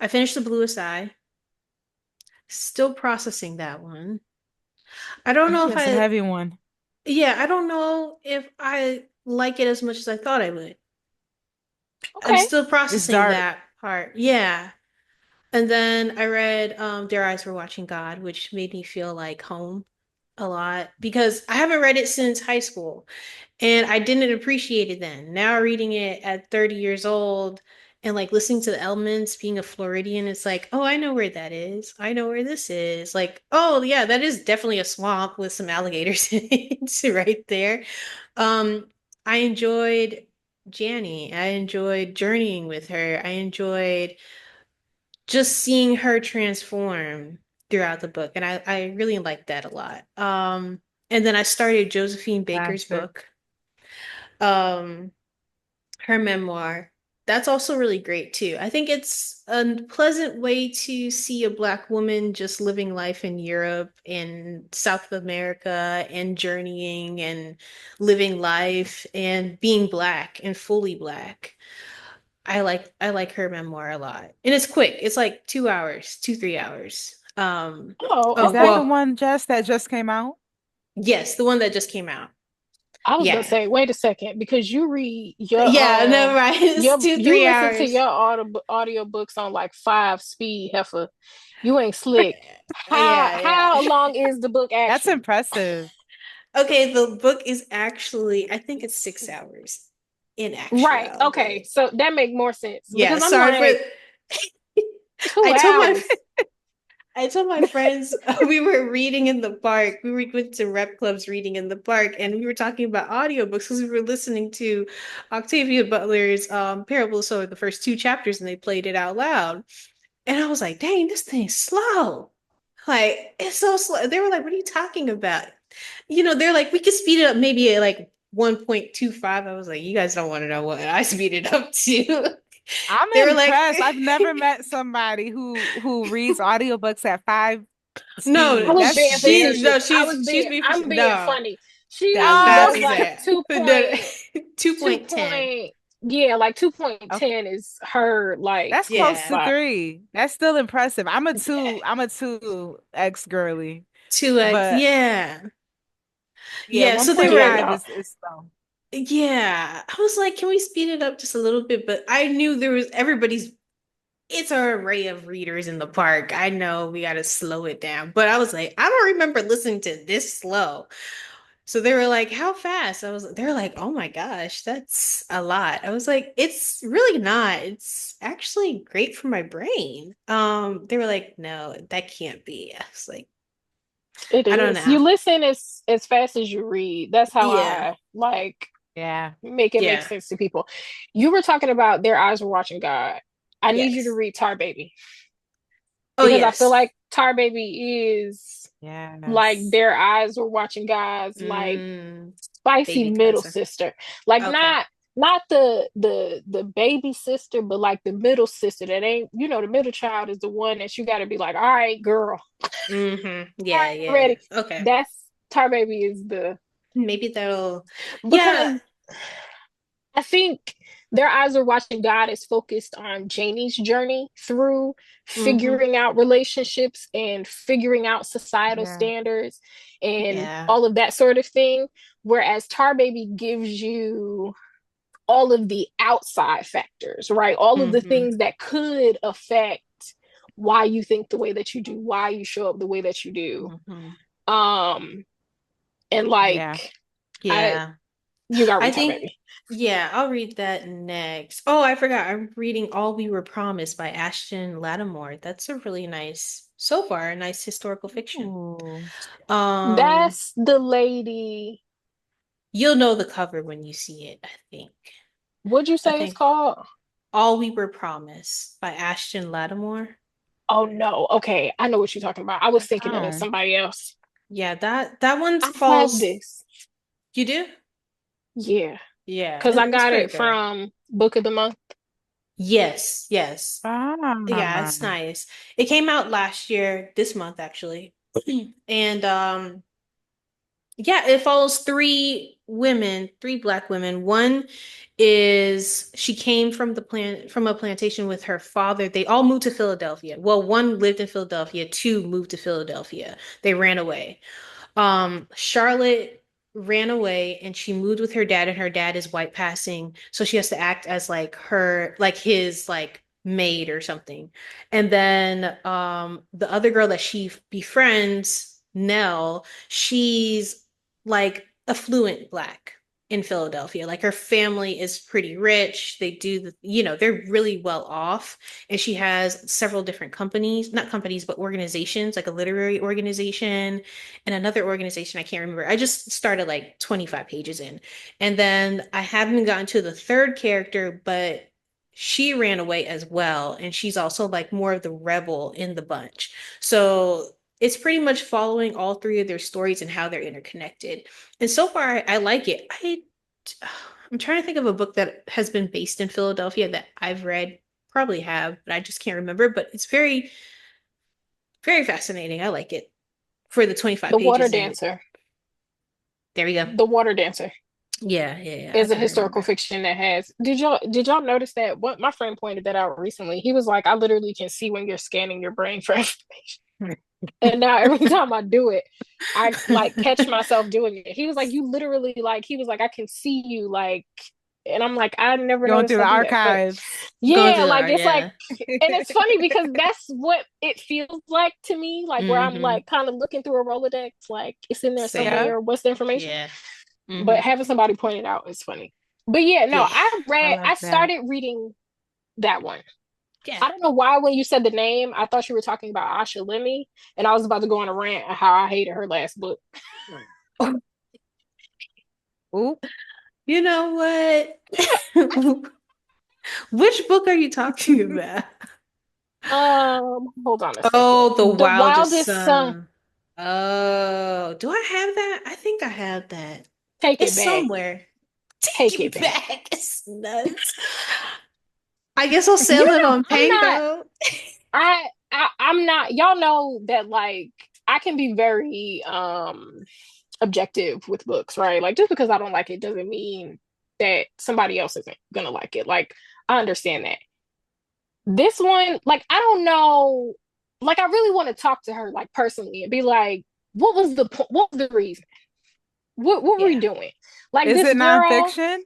I finished The Bluest Eye. Still processing that one. I don't know if it's a I heavy one. Yeah, I don't know if I like it as much as I thought I would. I'm Okay. still It's processing dark. that part. Yeah. And then I read Their Eyes Were Watching God, which made me feel like home a lot because I haven't read it since high school and I didn't appreciate it then. Now reading it at 30 years old and like listening to the elements, being a Floridian, it's like, oh, I know where that is. I know where this is. Like, oh yeah, that is definitely a swamp with some alligators in it right there. Um, I enjoyed Janny. I enjoyed journeying with her. I enjoyed just seeing her transform throughout the book. And I really liked that a lot. And then I started Josephine Baker's Classic. book, um, her memoir. That's also really great too. I think it's a pleasant way to see a Black woman just living life in Europe and South America and journeying and living life and being Black and fully Black. I like her memoir a lot. And it's quick. It's like 2 hours, 2, 3 hours. Oh, Is Oh, okay. that the well, one, Jess, that just came out? yes, the one that just came out. I was gonna Yeah. say, wait a second, because you read your Yeah, never mind. It's your two, you three listen to hours. your audio books on like 5 speed, heifer. You ain't slick. How Yeah, how yeah. long is the book That's actually? impressive. Okay, the book is actually, I think it's 6 hours in Right. Okay. actuality. So that make more sense Yeah, because I'm sorry for like two I told my hours. I told my friends we were reading in the park. We went to rep clubs reading in the park, and we were talking about audiobooks because we were listening to Octavia Butler's Parable So the first two chapters, and they played it out loud. And I was like, dang, this thing's slow. Like, it's so slow. They were like, what are you talking about? They're like, we could speed it up maybe at like 1.25. I was like, you guys don't want to know what I speed it up to. I'm They were like, impressed. I've never met somebody who reads audiobooks at five I no, speed. was That's being she's very no, facetious. she's being I'm being no. funny. She That's does wow. like it. two No, point two 2.10. point yeah, like Okay. 2.10 is her like That's sweet close to Yeah. spot. three. That's still impressive. I'm a two X girly. 2x. But yeah. yeah, Yeah. So they Yeah, were, 1.5 no. is slow. yeah. I was like, can we speed it up just a little bit? But I knew there was it's an array of readers in the park. I know we got to slow it down. But I was like, I don't remember listening to this slow. So they were like, how fast? They're like, oh my gosh, that's a lot. I was like, it's really not. It's actually great for my brain. They were like, no, that can't be. I was like, It I don't is. know. You listen as fast as you read. That's how Yeah. I like Yeah. make it make Yeah. sense to people. You were talking about their eyes were watching God. I need you to Yes. read Tar Baby Oh, because I feel yes. like Tar Baby is like Yes. their eyes were watching God's like Mm, spicy baby middle cousin. sister. Like Okay. not the baby sister, but like the middle sister that ain't, the middle child is the one that you gotta be like, all right, girl, all Yeah, right, yeah, yeah. ready. Okay. That's Tar Baby is the Maybe that'll, yeah. because I think their eyes are watching God is focused on Janie's journey through hmm figuring out relationships and figuring out societal Yeah. standards and Yeah. all of that sort of thing. Whereas Tar Baby gives you all of the outside factors, right? All of the hmm things that could affect why you think the way that you do, why you show up the way that you do. hmm Um, and Yeah. like I Yeah. you got I Retard think, Baby. yeah, I'll read that next. Oh, I forgot. I'm reading All We Were Promised by Ashton Lattimore. That's a really nice, so far, a nice historical fiction. Ooh. Um, That's the lady. you'll know the cover when you see it, I think. What'd you I say it's think called? All We Were Promised by Ashton Lattimore. Oh no. Okay, I know what you're talking about. I was thinking of Oh. somebody else. Yeah, that one I have falls. this. You do? Yeah, Yeah, because I it's got pretty it good. from Book of the Month. Yes, yes. Yeah, Ah. it's nice. It came out last year, this month actually. And yeah, it follows three women, three black women. One is she came from a plantation with her father. They all moved to Philadelphia. Well, one lived in Philadelphia, two moved to Philadelphia. They ran away. Charlotte ran away and she moved with her dad, and her dad is white passing, so she has to act as like his like maid or something. And then the other girl that she befriends, Nell, she's like affluent black in Philadelphia. Like her family is pretty rich. They do they're really well off. And she has several different companies, not companies, but organizations, like a literary organization and another organization I can't remember. I just started like 25 pages in. And then I haven't gotten to the third character, but she ran away as well. And she's also like more of the rebel in the bunch. So it's pretty much following all three of their stories and how they're interconnected. And so far, I like it. I'm trying to think of a book that has been based in Philadelphia that I've read. Probably have, but I just can't remember. But it's very, very fascinating. I like it for the 25 The Water pages in it. Dancer. There we go. The Water Dancer Yeah, yeah, yeah. I is a gotta historical remember. fiction that has. Did y'all notice that? What my friend pointed that out recently. He was like, I literally can see when you're scanning your brain for information. And now every time I do it, I like catch myself doing it. He was like, you literally like, he was like, I can see you like, and I'm like, I never Going noticed through I the do that. But archives. Going yeah, through the like art, it's like, yeah. and it's funny because that's what it feels like to me, like where I'm Mm-hmm. like kind of looking through a Rolodex, like it's in there Same. Yeah. somewhere. What's the information? Yeah. But Mm-hmm. having somebody point it out is funny. But yeah, no, Yeah. I love I that. started reading that one. Yeah. I don't know why when you said the name, I thought you were talking about Asha Lemme, and I was about to go on a rant on how I hated her last book. Ooh. You know what? Which book are you talking about? Hold on a second. Oh, The The Wildest Wildest Sun. Sun. Oh, do I have that? I think I have that. Take It's it back. somewhere. Take Take it it back. back. It's nuts. I guess I'll You sell it know, on I'm not. Pango. I'm not. Y'all know that like I can be very objective with books, right? Like just because I don't like it doesn't mean that somebody else isn't gonna like it. Like I understand that. This one, like I don't know, like I really want to talk to her like personally and be like, what was the point? What was the reason? What were we Yeah. doing? Like Is this it girl, nonfiction?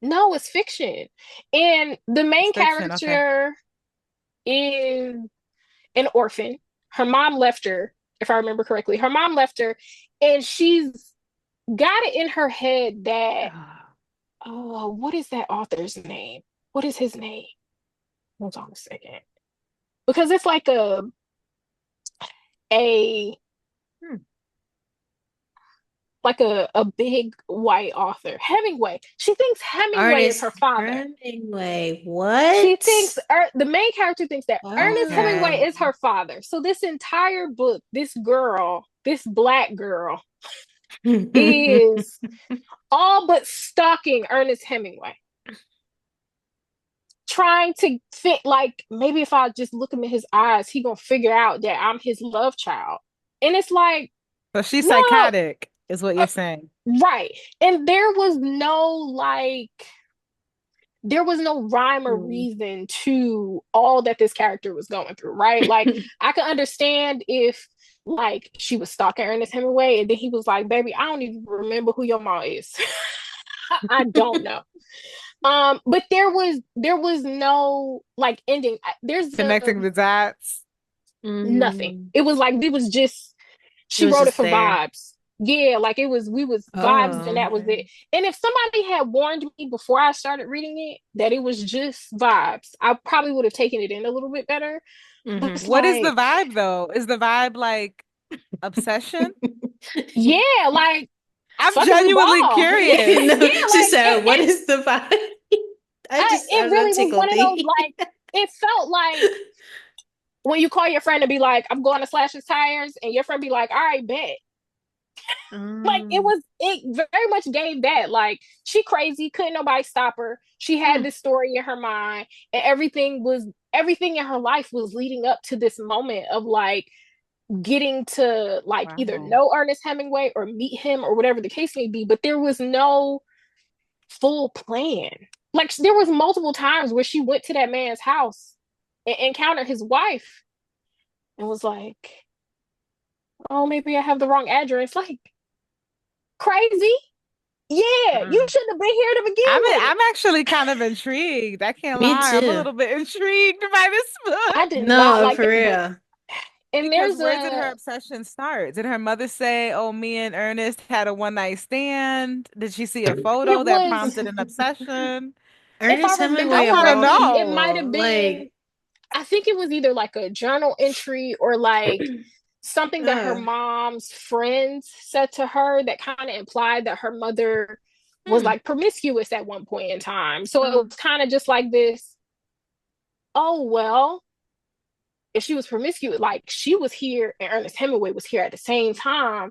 no, it's fiction. And the It's main fiction. Okay. character is an orphan. Her mom left her, if I remember correctly. Her mom left her, and she's got it in her head that, oh, what is that author's name? What is his name? Hold on a second. Because it's like a Hmm. like a big white author. Hemingway. She thinks Hemingway is Ernest her father. Hemingway. She What? thinks the main character thinks that Ernest Hemingway Okay. Oh. is her father. So this entire book, this girl, this black girl, is all but stalking Ernest Hemingway, trying to fit like maybe if I just look him in his eyes, he gonna figure out that I'm his love child. And it's like, So she's no, psychotic, is what uh, you're saying. right. And there was no rhyme or Hmm. reason to all that this character was going through, right? Like I could understand if like she was stalking Ernest Hemingway and then he was like, baby, I don't even remember who your mom is. I don't know. But there was no like ending. There's Connecting the dots. nothing. Mm. It was like it was just It she was wrote it just for there. vibes. Yeah, like we was vibes and Oh, that was it. And if somebody had warned me before I started reading it that it was just vibes, I probably would have taken it in a little bit better. But it's What is the like, vibe though? Is the vibe like obsession? yeah, like I'm fucking we genuinely ball. curious. No, Yeah, she like said, "What is the vibe?" it I'm really was one tickled of those me. like it felt like when you call your friend and be like, I'm going to slash his tires, and your friend be like, all right, bet. Like Mm. it very much gave that. Like she crazy, couldn't nobody stop her. She had Hmm. this story in her mind, and everything in her life was leading up to this moment of like getting to like either Wow. know Ernest Hemingway or meet him or whatever the case may be. But there was no full plan. Like there was multiple times where she went to that man's house and encountered his wife and was like, oh, maybe I have the wrong address. Like, crazy. Yeah, you Mm. shouldn't have been here to begin with. I'm actually kind of intrigued. I can't Me lie. I'm a too. little bit intrigued by this book. I did not No, like for it. real. And Because there's where did her a, obsession start? Did her mother say, "Oh, me and Ernest had a one night stand"? Did she see a it photo that was, prompted an obsession? if I Ernest remember I Hemingway want to wrote correctly, it might know. have people been, like, I think it was either like a journal entry or like something that her uh, mom's friends said to her that kind of implied that her mother was hmm. like promiscuous at one point in time. So it Oh, was kind of just like this, oh, well, if she was promiscuous, like she was here and Ernest Hemingway was here at the same time.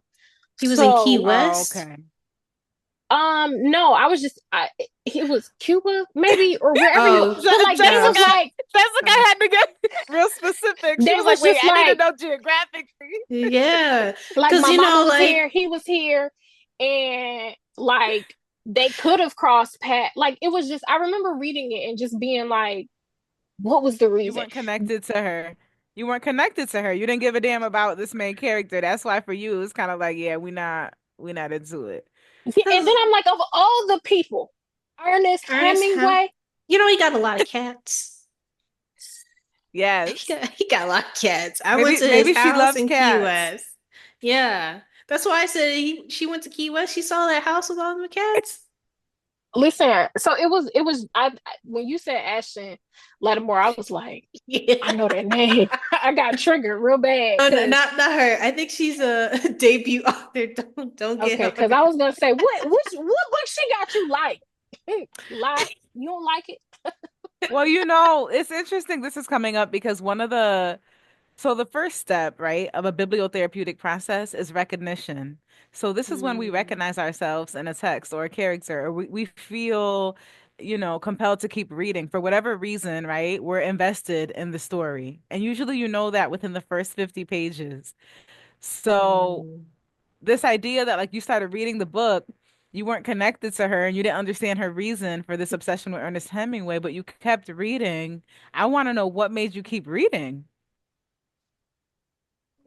he was in Key So, Oh, West. okay. no, I was just, it was Cuba, maybe, or wherever he was. Oh, But like, they was gosh. like, Jessica Oh. had to get real specific. She they was like, was "Wait, just I need to like, know geographically." Yeah, because my mama was like, here, he was here, and like they could have crossed paths. Like it was just, I remember reading it and just being like, what was the You reason? weren't connected to her. You weren't connected to her. You didn't give a damn about this main character. That's why for you it was kind of like, yeah, we not into it. Yeah, and then because I'm like, of all the people, Ernest Ernest Hem, Hemingway. he got a lot of cats. Yes. He got a lot of cats. I went Maybe to his maybe she house loves in Key cats. West. Yeah, that's why I said she went to Key West. She saw that house with all the cats. Listen, so it was when you said Ashton Lattimore, I was like, I Yeah. know that name. I got triggered real bad Oh no, because not her. I think she's a debut author. Don't get okay, because her. I was gonna say what book she got you like? You don't like it? Well, it's interesting this is coming up because the first step, right, of a bibliotherapeutic process is recognition. So this is when we Mm. recognize ourselves in a text or a character, or we feel, compelled to keep reading for whatever reason, right? We're invested in the story. And usually you know that within the first 50 pages. So Mm. this idea that like you started reading the book, you weren't connected to her and you didn't understand her reason for this obsession with Ernest Hemingway, but you kept reading. I want to know what made you keep reading.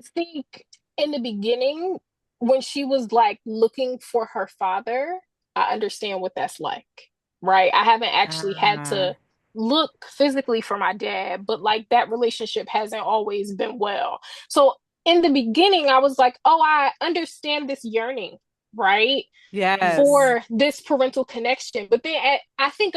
I think in the beginning, when she was like looking for her father, I understand what that's like, right? I haven't actually had Ah. to look physically for my dad, but like that relationship hasn't always been well. So in the beginning, I was like, oh, I understand this yearning right? Yes. For this parental connection. But then I think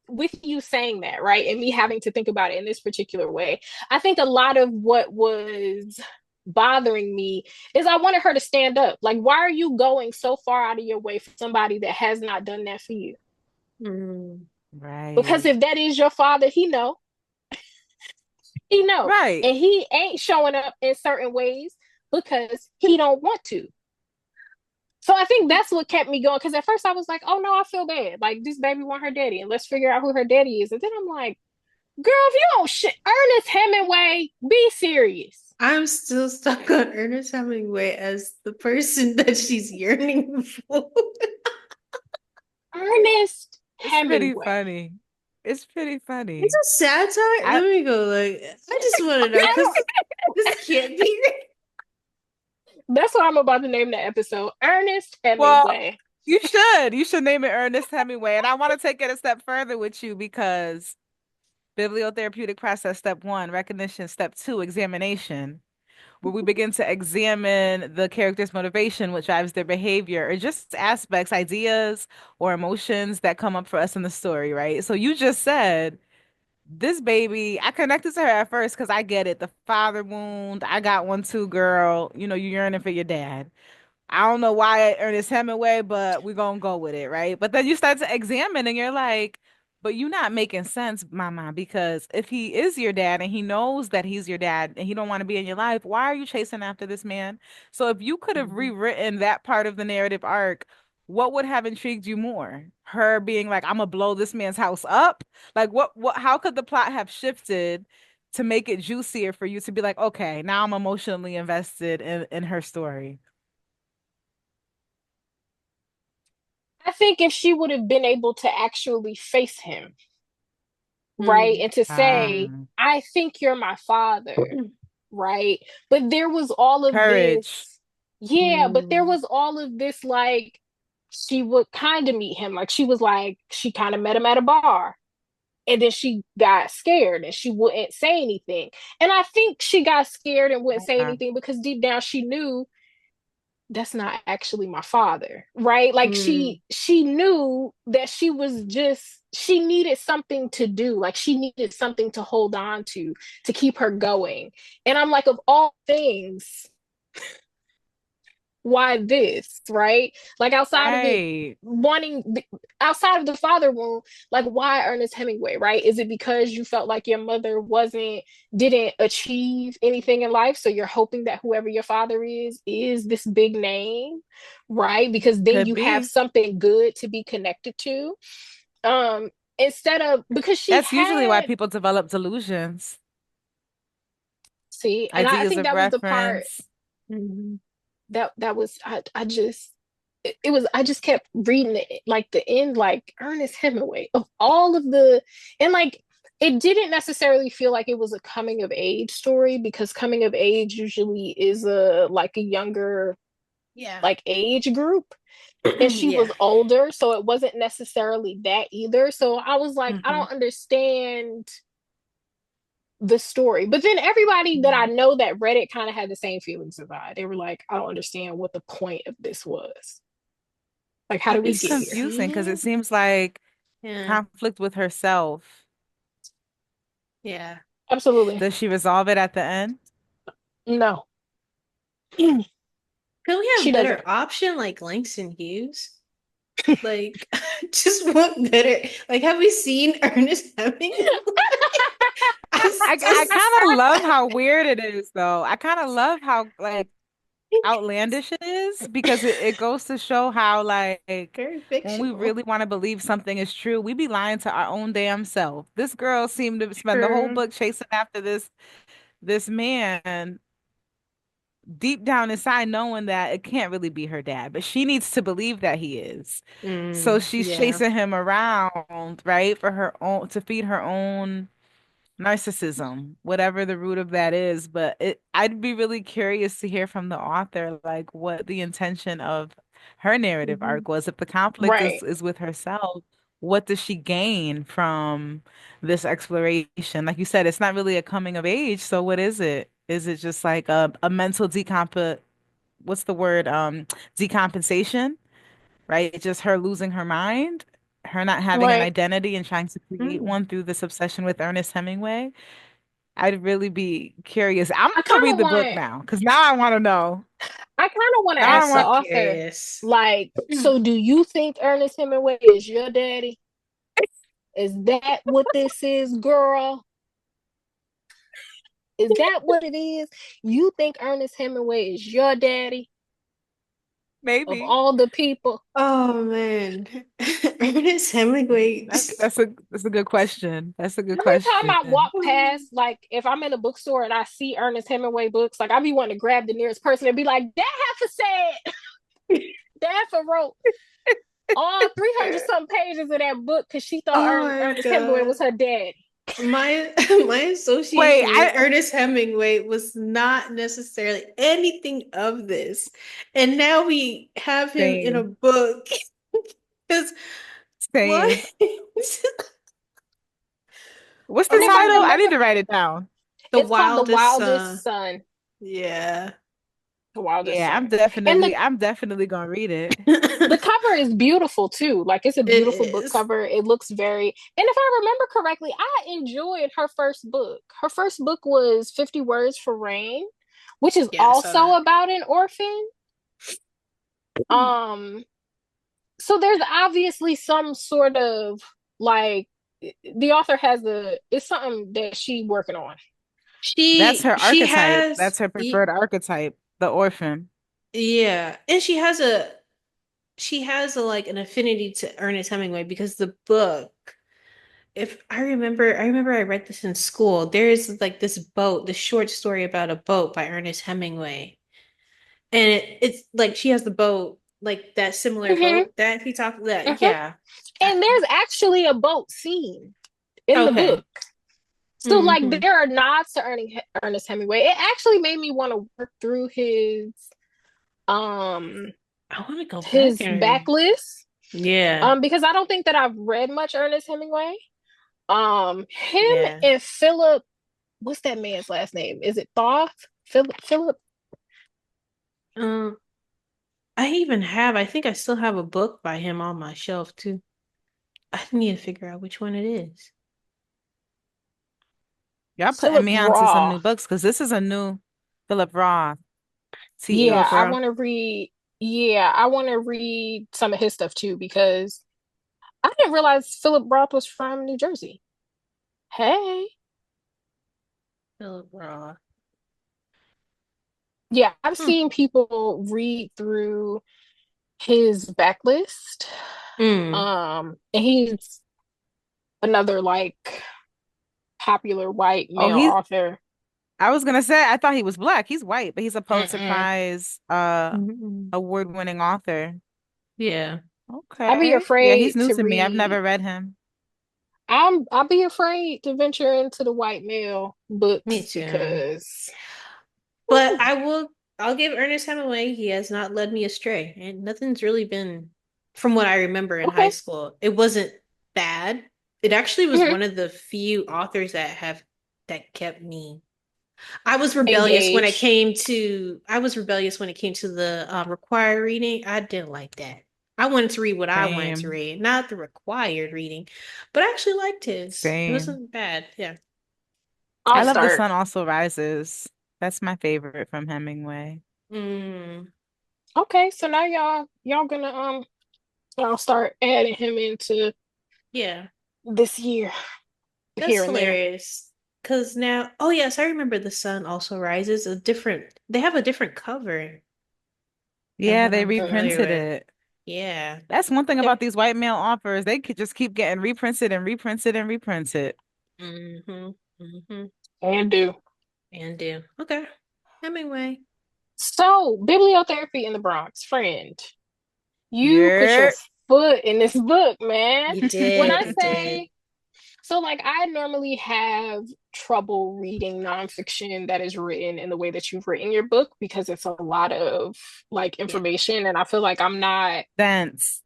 with you saying that, right, and me having to think about it in this particular way, I think a lot of what was bothering me is I wanted her to stand up. Like, why are you going so far out of your way for somebody that has not done that for you? Mm. Because Right. if that is your father, he know, Right. and he ain't showing up in certain ways because he don't want to. So I think that's what kept me going. Because at first I was like, oh no, I feel bad. Like this baby want her daddy, and let's figure out who her daddy is. And then I'm like, girl, if you don't shit, Ernest Hemingway, be serious. I'm still stuck on Ernest Hemingway as the person that she's yearning for. Ernest It's pretty Hemingway. funny. It's pretty It's funny. a satire. I Let me go. Like, I just want to know because this can't be. That's what I'm about to name the episode. Ernest well, Hemingway. you should. You should name it Ernest Hemingway. And I want to take it a step further with you because bibliotherapeutic process, step one, recognition, step two, examination, where we begin to examine the character's motivation, what drives their behavior, or just aspects, ideas, or emotions that come up for us in the story, right? So you just said this baby, I connected to her at first because I get it. The father wound. I got one too, girl. You know, you yearning for your dad. I don't know why Ernest Hemingway, but we're gonna go with it, right? But then you start to examine and you're like, but you're not making sense, mama, because if he is your dad and he knows that he's your dad and he don't want to be in your life, why are you chasing after this man? So if you could have Mhm. rewritten that part of the narrative arc, what would have intrigued you more? Her being like, I'm gonna blow this man's house up? Like what how could the plot have shifted to make it juicier for you to be like, okay, now I'm emotionally invested in her story? I think if she would have been able to actually face him, right, Mm. and to say, Um, I think you're my father, right? But there was all of Courage. this, yeah, but there Mm. was all of this, like, she would kind of meet him. Like, she was like, she kind of met him at a bar. And then she got scared and she wouldn't say anything. And I think she got scared and wouldn't say Yeah. anything because deep down she knew that's not actually my father, right? Like Mm. she knew that she was just she needed something to do, like she needed something to hold on to keep her going. And I'm like, of all things, why this, right? Like outside of it Right. wanting outside of the father wound, like why Ernest Hemingway, right? Is it because you felt like your mother didn't achieve anything in life, so you're hoping that whoever your father is this big name, right? Because then Could you have be. something good to be connected to. Instead of because she That's usually why had people develop delusions, see, and I ideas think of that was the part reference. Mhm. that was I just it was I just kept reading it like the end, like Ernest Hemingway of all of the and like it didn't necessarily feel like it was a coming of age story because coming of age usually is a like a younger Yeah. like age group, and she Yeah. was older, so it wasn't necessarily that either. So I was like, I Mhm. don't understand the story. But then everybody that I know that read it kind of had the same feelings about it. They were like, I don't understand what the point of this was. Like, how did we It's get here? confusing because it See? seems like Yeah. conflict with herself. Yeah. Absolutely. Does she resolve it at the end? No, Could we she have doesn't. better option like Langston Hughes? Like, just what better? Like, have we seen Ernest Hemingway? I kind of love how weird it is, though. I kind of love how like outlandish it is because it goes to show how like Very when we fictional. really want to believe something is true, we be lying to our own damn self. This girl seemed to spend the whole True. book chasing after this man deep down inside knowing that it can't really be her dad, but she needs to believe that he is. So she's Yeah. chasing him around, right, for her own to feed her own narcissism, whatever the root of that is. But I'd be really curious to hear from the author, like what the intention of her narrative Mhm. arc was. If the conflict Right. is with herself, what does she gain from this exploration? Like you said, it's not really a coming of age. So what is it? Is it just like a mental what's the word? Decompensation, right? It's just her losing her mind, her not having an Right. identity and trying to create Mm. one through this obsession with Ernest Hemingway. I'd really be curious. I'm I gonna kind read of the book want now because now I want to know. I kind of want to Now I'm I ask the so want. author, curious. like, so do you think Ernest Hemingway is your daddy? Is that what this is, girl? Is that what it is? You think Ernest Hemingway is your daddy of Maybe all the people? Oh man. Ernest Hemingway. that's a good question. That's a good Every time I question. walk past, like if I'm in a bookstore and I see Ernest Hemingway books, like I be wanting to grab the nearest person and be like, that heifer said, that heifer wrote all 300 something pages of that book because she thought Oh my Ernest Hemingway God. was her dad. My my Wait, association with Ernest Hemingway was not necessarily anything of this. And now we have him in a same, book. Because what? same. What's the And if I title? I need remember, to write it down. The it's called The Wildest Wildest Sun. Sun. Yeah. The Wildest Yeah, Sun. And I'm definitely gonna read it. the cover is beautiful too. Like it's a It beautiful book is. cover. It looks very, and if I remember correctly, I enjoyed her first book. Her first book was 50 Words for Rain, which is Yeah, I saw also that. about an orphan. Um, so there's obviously some sort of like the author has a it's something that she working on. That's her She archetype. has That's her preferred archetype, the orphan. yeah, and she has a like an affinity to Ernest Hemingway because the book, if I remember I read this in school. There's like this boat, this short story about a boat by Ernest Hemingway. And it's like she has the boat, like that similar Hmm. boat that he talked that, Hmm. yeah. I- And there's actually a boat scene in the okay. book. So like Hmm. there are nods to Ernest Hemingway. It actually made me want to work through um I want to go back his and backlist. yeah. Because I don't think that I've read much Ernest Hemingway. Him Yeah. and Philip, what's that man's last name? Is it Thoth? Philip? Um I think I still have a book by him on my shelf too. I need to figure out which one it is. Y'all putting Philip me onto some new Roth. books because this is a new Philip Roth, Yeah, Philip TH. I Roth. want to read. Yeah, I want to read some of his stuff too because I didn't realize Philip Roth was from New Jersey. Hey. Philip Roth. Yeah, I've Hmm. seen people read through his backlist. Mm. And he's another like popular white Oh, male author. I was gonna say I thought he was black. He's white, but he's a Pulitzer Mm-mm. Prize Mm. award-winning author. Yeah. I'd be Okay. Yeah, he's afraid new to to me. I've read. never read him. I'll be afraid to venture into the white male Me books too. because But whew, I'll give Ernest Hemingway, he has not led me astray. And nothing's really been, from what I remember in high okay. school, it wasn't bad. It actually was Mhm. one of the few authors that kept me. I was rebellious when Engaged. it came to the required reading. I didn't like that. I wanted to read what I wanted to Same, read, not the required reading. But I actually liked his. It same. wasn't bad. Yeah. I I'll love The start. Sun Also Rises. That's my favorite from Hemingway. Mm, Okay, so now y'all gonna I'll start adding him into yeah. this year That's here and there. hilarious. Cause now, oh yes, I remember The Sun Also Rises. They have a different cover than Yeah, what they I'm familiar reprinted with. it. Yeah. That's one thing Okay. about these white male authors. They could just keep getting reprinted and reprinted and reprinted. Mm-hmm. Mm-hmm. And do. And do. Okay. Hemingway. So, bibliotherapy in the Bronx, friend. You put your Yeah. foot in this book, man. You When did. I You did. say so, like, I normally have trouble reading nonfiction that is written in the way that you've written your book because it's a lot of like Yeah. information, and I feel like I'm not. Sense.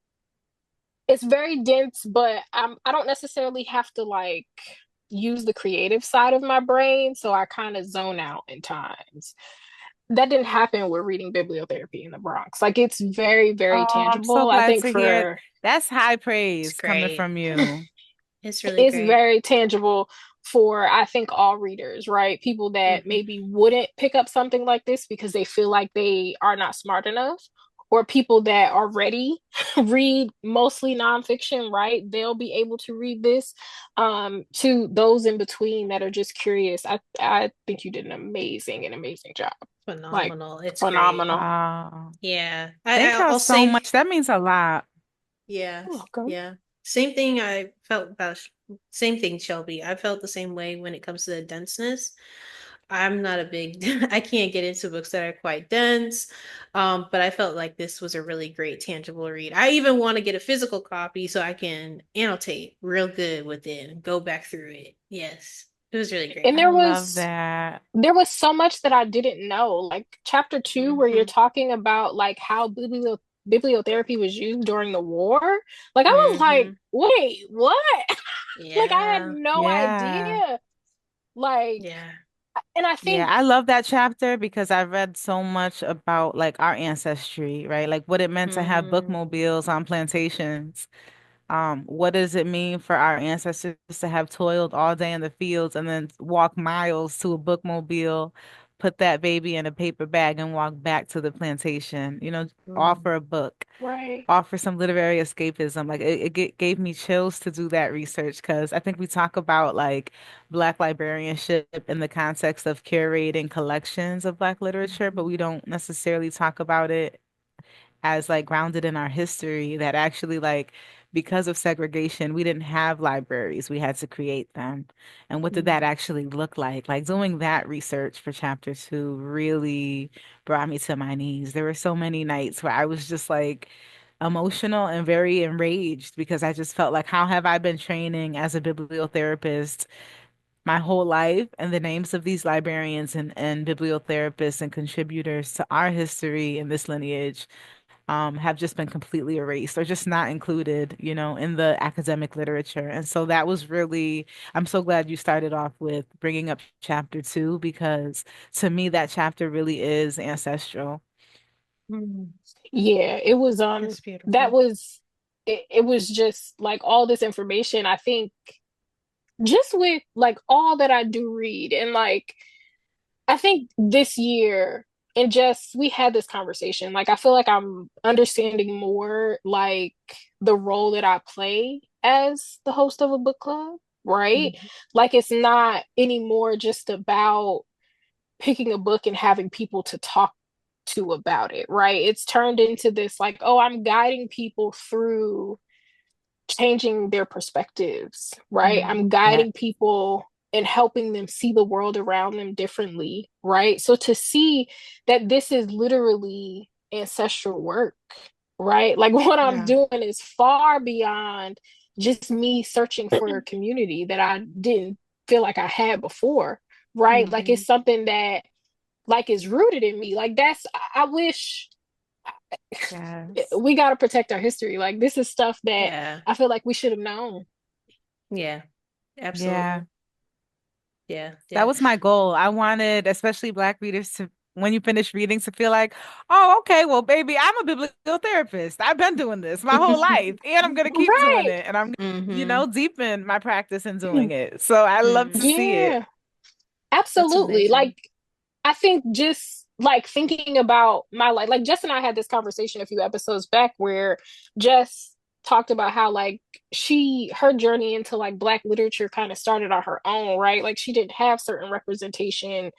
It's very dense, but I don't necessarily have to like use the creative side of my brain, so I kind of zone out in times. that didn't happen with reading bibliotherapy in the Bronx. Like it's very, very Oh, I'm so tangible. I glad think to hear it. for That's high It's praise coming great. from you. It's really it's great. very tangible for I think all readers, right? People that Hmm. maybe wouldn't pick up something like this because they feel like they are not smart enough, or people that already read mostly nonfiction, right? They'll be able to read this. To those in between that are just curious, I think you did an amazing job. Like Phenomenal. It's great. phenomenal. Wow. Yeah. Thank y'all I'll so say, much. That means a lot. yes, Welcome. yeah. Same thing I felt about, same thing, Shelby. I felt the same way when it comes to the denseness. I'm not a big, I can't get into books that are quite dense. But I felt like this was a really great tangible read. I even want to get a physical copy so I can annotate real good with it and go back through it. Yes, it was really And great. I love that. there was so much that I didn't know. Like chapter two, where you're Hmm. talking about like how bibliotherapy was used during the war. Like I was like, Hmm. wait, what? Like I had Yeah. no Yeah. idea. Like, Yeah. and I Yeah, think, I love that chapter because I read so much about like our ancestry, right? Like what it meant to have Mm. bookmobiles on plantations. What does it mean for our ancestors to have toiled all day in the fields and then walk miles to a bookmobile, put that baby in a paper bag and walk back to the plantation, Mm. offer a book, right. offer some literary escapism. Like it gave me chills to do that research because I think we talk about like Black librarianship in the context of curating collections of Black literature, but we don't necessarily talk about it as like grounded in our history that actually like because of segregation we didn't have libraries, we had to create them. And what did that Mm. actually look like doing that research for chapter 2 really brought me to my knees. There were so many nights where I was just like emotional and very enraged because I just felt like how have I been training as a bibliotherapist my whole life, and the names of these librarians and bibliotherapists and contributors to our history in this lineage have just been completely erased or just not included, in the academic literature. And so that was really, I'm so glad you started off with bringing up chapter 2 because to me that chapter really is ancestral. Mm. Yeah, it was That's that beautiful. was it was just like all this information. I think just with like all that I do read and like I think this year, and just we had this conversation. Like I feel like I'm understanding more like the role that I play as the host of a book club, right? Mhm. Like it's not anymore just about picking a book and having people to talk to about it, right? It's turned into this like, oh, I'm guiding people through changing their perspectives, right? I'm Mhm. Yeah. guiding people and helping them see the world around them differently, right? So to see that this is literally ancestral work, right? Like what I'm Yeah. doing is far beyond just me searching for a community that I didn't feel like I had before, right? Like Hmm. it's something that like is rooted in me. Like that's I wish Yes. we got to protect our history. Like this is stuff that Yeah. I feel like we should have known. Yeah. Yeah. Absolutely. Yeah. That Yeah. was my goal. I wanted, especially Black readers, to, when you finish reading, to feel like, oh, okay, well, baby, I'm a bibliotherapist. I've been doing this my whole life, and I'm gonna keep doing Right. it, and I'm, Hmm. deepen my practice in doing it. So I love to Hmm. see it. Yeah, That's absolutely. amazing. Like I think just like thinking about my life, like Jess and I had this conversation a few episodes back where Jess talked about how like her journey into like Black literature kind of started on her own, right? Like she didn't have certain representation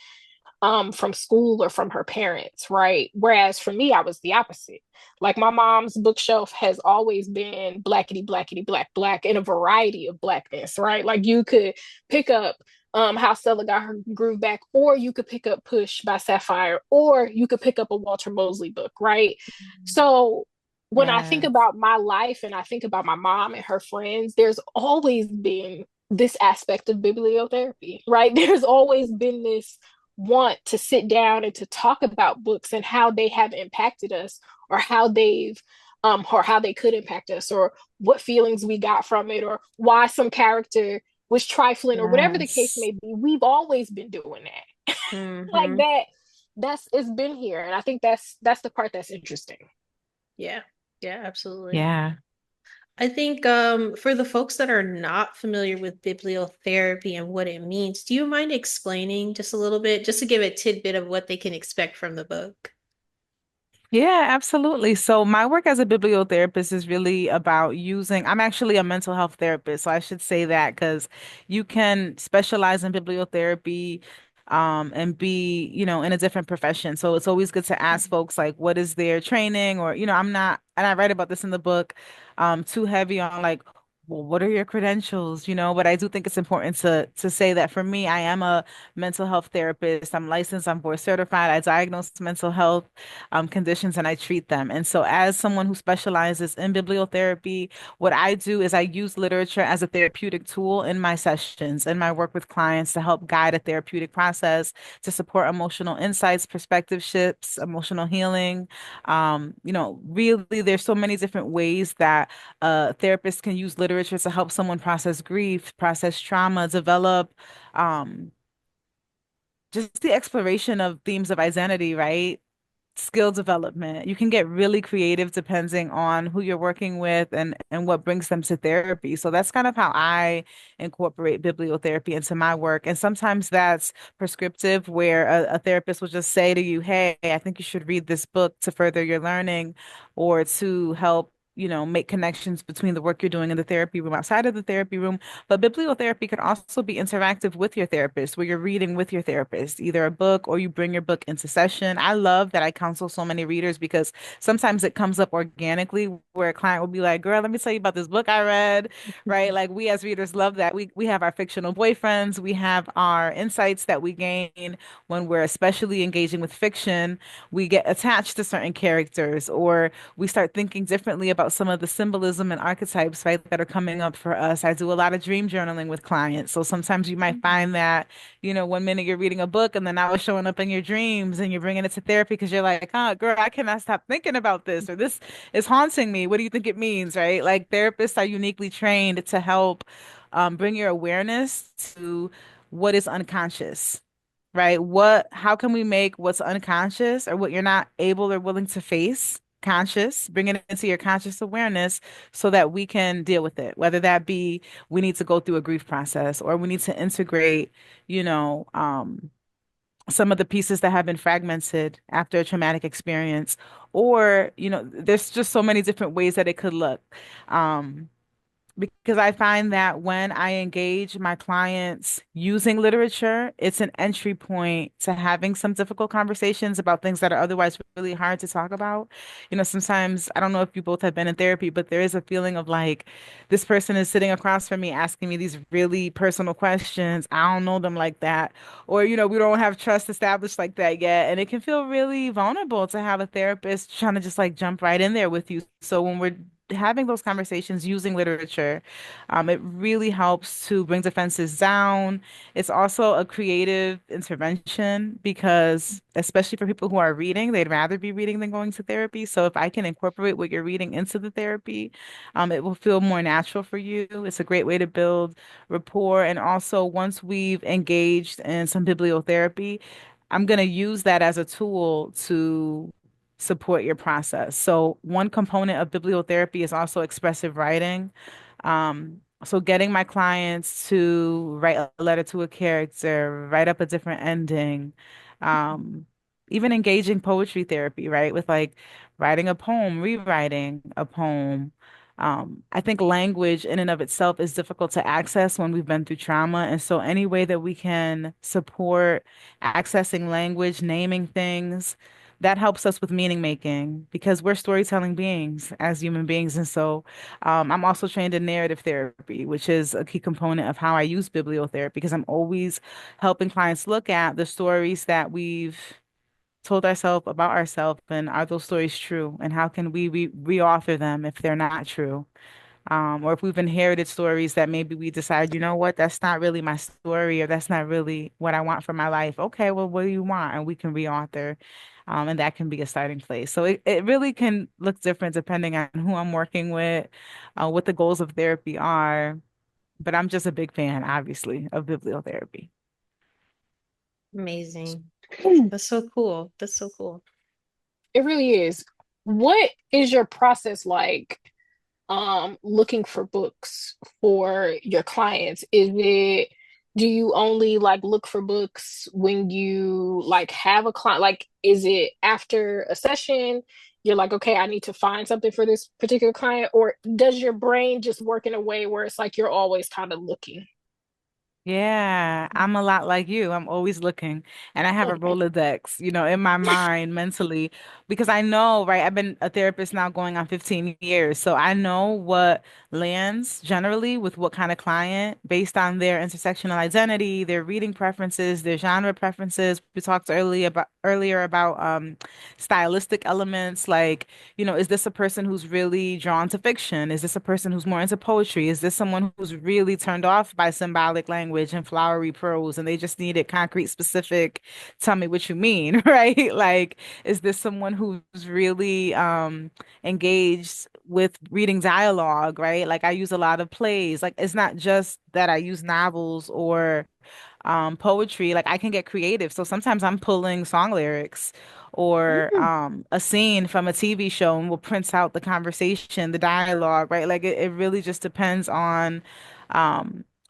from school or from her parents, right? Whereas for me, I was the opposite. Like my mom's bookshelf has always been blackety, blackety, black, black, in a variety of blackness, right? Like you could pick up How Stella Got Her Groove Back, or you could pick up Push by Sapphire, or you could pick up a Walter Mosley book, right? So when I think Yes. about my life and I think about my mom and her friends, there's always been this aspect of bibliotherapy, right? There's always been this want to sit down and to talk about books and how they have impacted us, or how they could impact us, or what feelings we got from it, or why some character was trifling, or whatever the case Yes. may be. We've always been doing that. Like Hmm. that that's it's been here. And I think that's the part that's interesting. Yeah. Yeah, absolutely. Yeah. I think for the folks that are not familiar with bibliotherapy and what it means, do you mind explaining just a little bit, just to give a tidbit of what they can expect from the book? Yeah, absolutely. So my work as a bibliotherapist is really about I'm actually a mental health therapist, so I should say that because you can specialize in bibliotherapy, and be, in a different profession. So it's always good to ask folks like, what is their training? Or, I'm not, and I write about this in the book, too heavy on like, well, what are your credentials? But I do think it's important to say that for me, I am a mental health therapist. I'm licensed, I'm board certified. I diagnose mental health conditions and I treat them. And so, as someone who specializes in bibliotherapy, what I do is I use literature as a therapeutic tool in my sessions, in my work with clients to help guide a therapeutic process, to support emotional insights, perspective shifts, emotional healing. Really, there's so many different ways that therapists can use literature to help someone process grief, process trauma, develop. Um, just the exploration of themes of identity, right? Skill development. You can get really creative depending on who you're working with and what brings them to therapy. So that's kind of how I incorporate bibliotherapy into my work. And sometimes that's prescriptive, where a therapist will just say to you, "Hey, I think you should read this book to further your learning or to help." Make connections between the work you're doing in the therapy room outside of the therapy room. But bibliotherapy can also be interactive with your therapist, where you're reading with your therapist, either a book or you bring your book into session. I love that I counsel so many readers because sometimes it comes up organically where a client will be like, "Girl, let me tell you about this book I read," right? Like we as readers love that. We have our fictional boyfriends, we have our insights that we gain when we're especially engaging with fiction. We get attached to certain characters, or we start thinking differently about some of the symbolism and archetypes, right, that are coming up for us. I do a lot of dream journaling with clients. So sometimes you might find that, one minute you're reading a book and then now it's showing up in your dreams and you're bringing it to therapy because you're like, "Oh, girl, I cannot stop thinking about this," or "This is haunting me. What do you think it means?" Right? Like therapists are uniquely trained to help bring your awareness to what is unconscious, right? How can we make what's unconscious or what you're not able or willing to face conscious, bring it into your conscious awareness so that we can deal with it, whether that be we need to go through a grief process or we need to integrate, you know, um, some of the pieces that have been fragmented after a traumatic experience, or, there's just so many different ways that it could look. Um, because I find that when I engage my clients using literature, it's an entry point to having some difficult conversations about things that are otherwise really hard to talk about. Sometimes I don't know if you both have been in therapy, but there is a feeling of like this person is sitting across from me asking me these really personal questions. I don't know them like that. Or, we don't have trust established like that yet. And it can feel really vulnerable to have a therapist trying to just like jump right in there with you. So when we're having those conversations using literature, it really helps to bring defenses down. It's also a creative intervention because, especially for people who are reading, they'd rather be reading than going to therapy. So if I can incorporate what you're reading into the therapy, it will feel more natural for you. It's a great way to build rapport. And also, once we've engaged in some bibliotherapy, I'm going to use that as a tool to support your process. So one component of bibliotherapy is also expressive writing. So getting my clients to write a letter to a character, write up a different ending, um, even engaging poetry therapy, right? With like writing a poem, rewriting a poem. I think language in and of itself is difficult to access when we've been through trauma. And so any way that we can support accessing language, naming things, that helps us with meaning making because we're storytelling beings as human beings. And so I'm also trained in narrative therapy, which is a key component of how I use bibliotherapy because I'm always helping clients look at the stories that we've told ourselves about ourselves, and are those stories true? And how can we reauthor them if they're not true? Or if we've inherited stories that maybe we decide, you know what, that's not really my story, or that's not really what I want for my life. Okay, well, what do you want? And we can reauthor. And that can be a starting place. So it really can look different depending on who I'm working with, what the goals of therapy are. But I'm just a big fan, obviously, of bibliotherapy. Amazing. That's so cool. That's so cool. It really is. What is your process like looking for books for your clients? Is it, do you only like look for books when you like have a client? Like, is it after a session you're like, okay, I need to find something for this particular client, or does your brain just work in a way where it's like you're always kind of looking? Yeah, I'm a lot like you. I'm always looking. And I have a Okay. Rolodex, in my mind mentally, because I know, right? I've been a therapist now going on 15 years. So I know what lands generally with what kind of client based on their intersectional identity, their reading preferences, their genre preferences. We talked earlier about stylistic elements like, is this a person who's really drawn to fiction? Is this a person who's more into poetry? Is this someone who's really turned off by symbolic language and flowery prose and they just needed concrete, specific, tell me what you mean, right? Like, is this someone who's really engaged with reading dialogue, right? Like I use a lot of plays. Like it's not just that I use novels or poetry. Like I can get creative. So sometimes I'm pulling song lyrics or Mm. a scene from a TV show and we'll print out the conversation, the dialogue, right? Like it really just depends on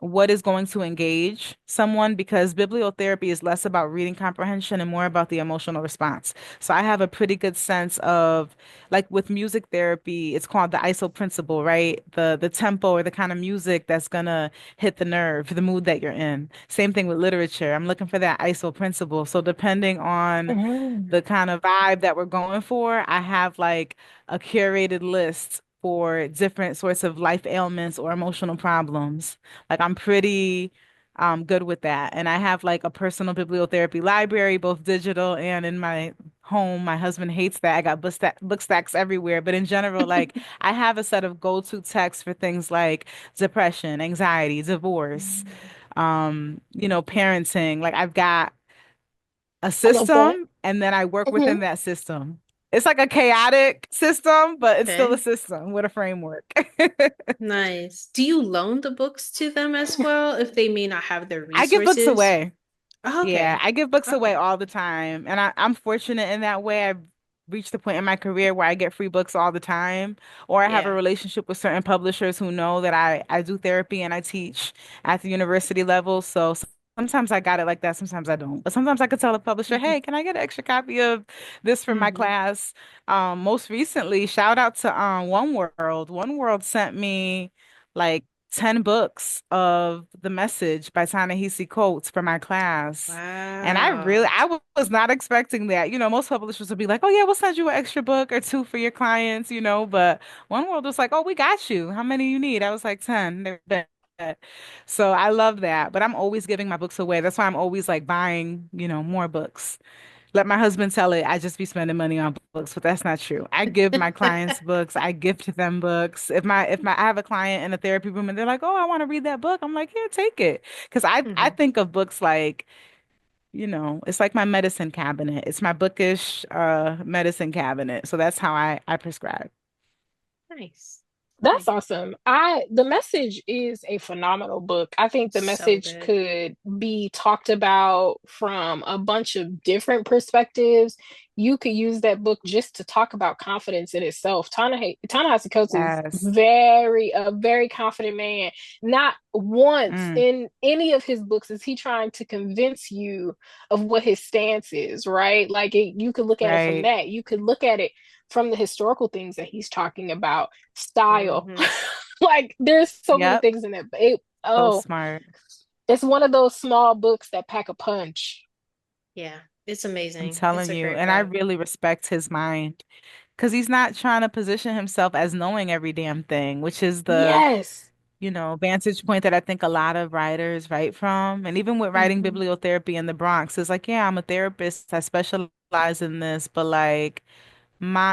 what is going to engage someone because bibliotherapy is less about reading comprehension and more about the emotional response. So I have a pretty good sense of like with music therapy, it's called the ISO principle, right? The tempo or the kind of music that's gonna hit the nerve, the mood that you're in. Same thing with literature. I'm looking for that ISO principle. So depending on Mm. the kind of vibe that we're going for, I have like a curated list for different sorts of life ailments or emotional problems. Like I'm pretty good with that. And I have like a personal bibliotherapy library, both digital and in my home. My husband hates that. I got book stacks everywhere. But in general, like I have a set of go-to texts for things like depression, anxiety, divorce, parenting. Like I've got a I love that. system and then I work Hmm. within that system. It's like a chaotic system, but it's still a Okay. system with a framework. Nice. Do you loan the books to them as well if they may not have the I give books resources? away. Oh, Yeah, okay. I give books away Okay. all the time. And I'm fortunate in that way. I've reached the point in my career where I get free books all the time. Or I have a Yeah. relationship with certain publishers who know that I do therapy and I teach at the university level. So sometimes I got it like that, sometimes I don't. But sometimes I could tell a publisher, Hmm. hey, can I get an extra copy of this for my Hmm. class? Most recently, shout out to One World. One World sent me like 10 books of The Message by Ta-Nehisi Coates for my class. And Wow. was not expecting that. Most publishers would be like, oh, yeah, we'll send you an extra book or two for your clients, but One World was like, oh, we got you. How many you need? I was like, 10. They're dead. So I love that. But I'm always giving my books away. That's why I'm always like buying, more books. Let my husband tell it. I just be spending money on books, but that's not true. I give my clients books. I gift them books. If I have a client in a therapy room and they're like, "Oh, I want to read that book," I'm like, "Here, take it." Because I Hmm. think of books like, it's like my medicine cabinet. It's my bookish medicine cabinet. So that's how I prescribe. Nice. That's Nice. awesome. The Message is a phenomenal book. I think The So Message good. could be talked about from a bunch of different perspectives. You could use that book just to talk about confidence in itself. Ta-Nehisi Coates is Yes. a very confident man. Not once Mm, in any of his books is he trying to convince you of what his stance is, right? You could look at it from right. that. You could look at it from the historical things that he's talking about, style. Hmm. Like there's so many Yep. things in it. So Oh, smart. it's one of those small books that pack a punch. Yeah. It's I'm amazing. It's telling a you. great And I book. really respect his mind. Because he's not trying to position himself as knowing every damn thing, which is the, Yes. vantage point that I think a lot of writers write from. And even with writing Mhm. bibliotherapy in the Bronx, it's like, yeah, I'm a therapist. I specialize in this, but like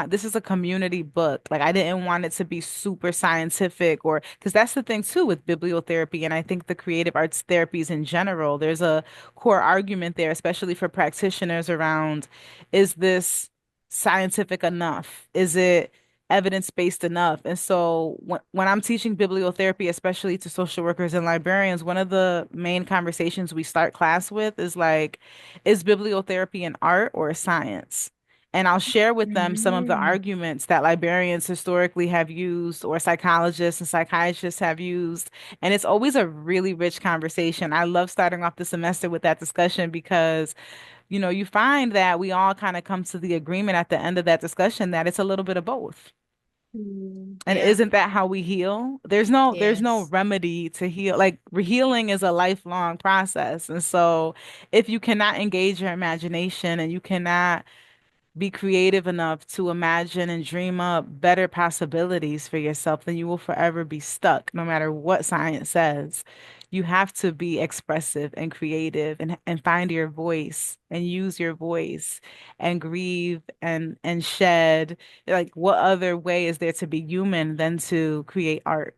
this is a community book. Like I didn't want it to be super scientific or because that's the thing too with bibliotherapy and I think the creative arts therapies in general. There's a core argument there, especially for practitioners around is this scientific enough? Is it evidence-based enough. And so when I'm teaching bibliotherapy, especially to social workers and librarians, one of the main conversations we start class with is like, is bibliotherapy an art or a science? And I'll share with them some of the Mm, arguments that librarians historically have used or psychologists and psychiatrists have used. And it's always a really rich conversation. I love starting off the semester with that discussion because you find that we all kind of come to the agreement at the end of that discussion that it's a little bit of both. And yeah. isn't that how we heal? There's no Yes. remedy to heal. Like healing is a lifelong process. And so if you cannot engage your imagination and you cannot be creative enough to imagine and dream up better possibilities for yourself, then you will forever be stuck, no matter what science says. You have to be expressive and creative and find your voice and use your voice and grieve and shed. Like, what other way is there to be human than to create art,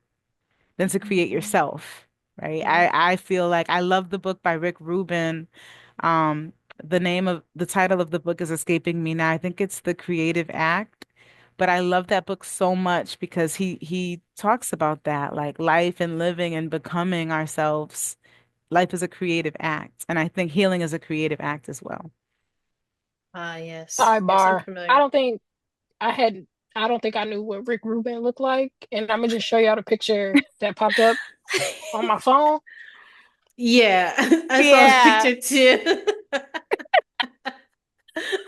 than to create Mhm. yourself, right? Yeah. I feel like I love the book by Rick Rubin. Um, the title of the book is escaping me now. I think it's The Creative Act. But I love that book so much because he talks about that, like life and living and becoming ourselves. Life is a creative act, and I think healing is a creative act as well. Ah, yes. Yes, I'm Sidebar. familiar. I had I don't think I knew what Rick Rubin looked like. And I'm gonna just show y'all the picture that popped up on my phone. Yeah, I saw the Yeah, picture too.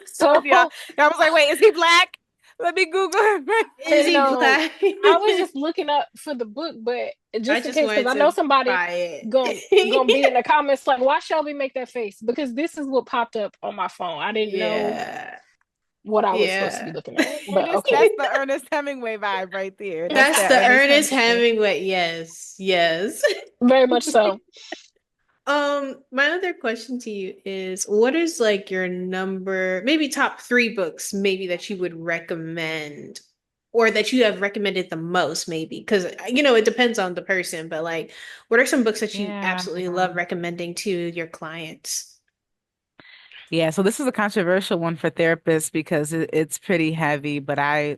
So told y'all. I was like, wait, is he black? Let me Google him. Is he no, black? I was just looking up for the book, but I just in just case, because wanted I know to somebody buy gonna be in it. the comments like, why Shelby make that face? Because this is what popped up on my phone. I didn't know Yeah. what I was supposed to be Yeah. looking at. But Ernest, okay. that's the Ernest Hemingway vibe right there. That's That's that the Ernest Ernest Hemingway. Hemingway. Yes. Yes. Very much so. My other question to you is what is like your number, maybe top three books, maybe that you would recommend or that you have recommended the most, maybe? Because, it depends on the person, but like, what are some books that you Yeah. absolutely love recommending to your clients? Yeah, so this is a controversial one for therapists because it's pretty heavy, but I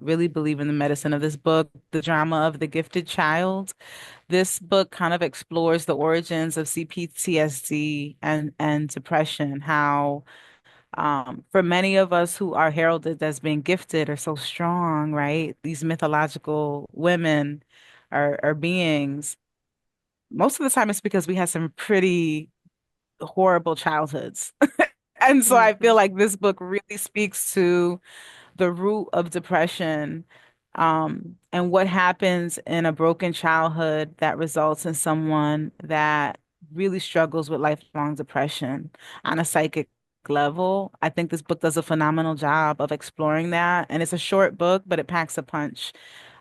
really believe in the medicine of this book, The Drama of the Gifted Child. This book kind of explores the origins of CPTSD and depression, how for many of us who are heralded as being gifted or so strong, right? These mythological women are beings. Most of the time it's because we had some pretty horrible childhoods. And so I feel Hmm. like this book really speaks to the root of depression, and what happens in a broken childhood that results in someone that really struggles with lifelong depression on a psychic level. I think this book does a phenomenal job of exploring that. And it's a short book, but it packs a punch.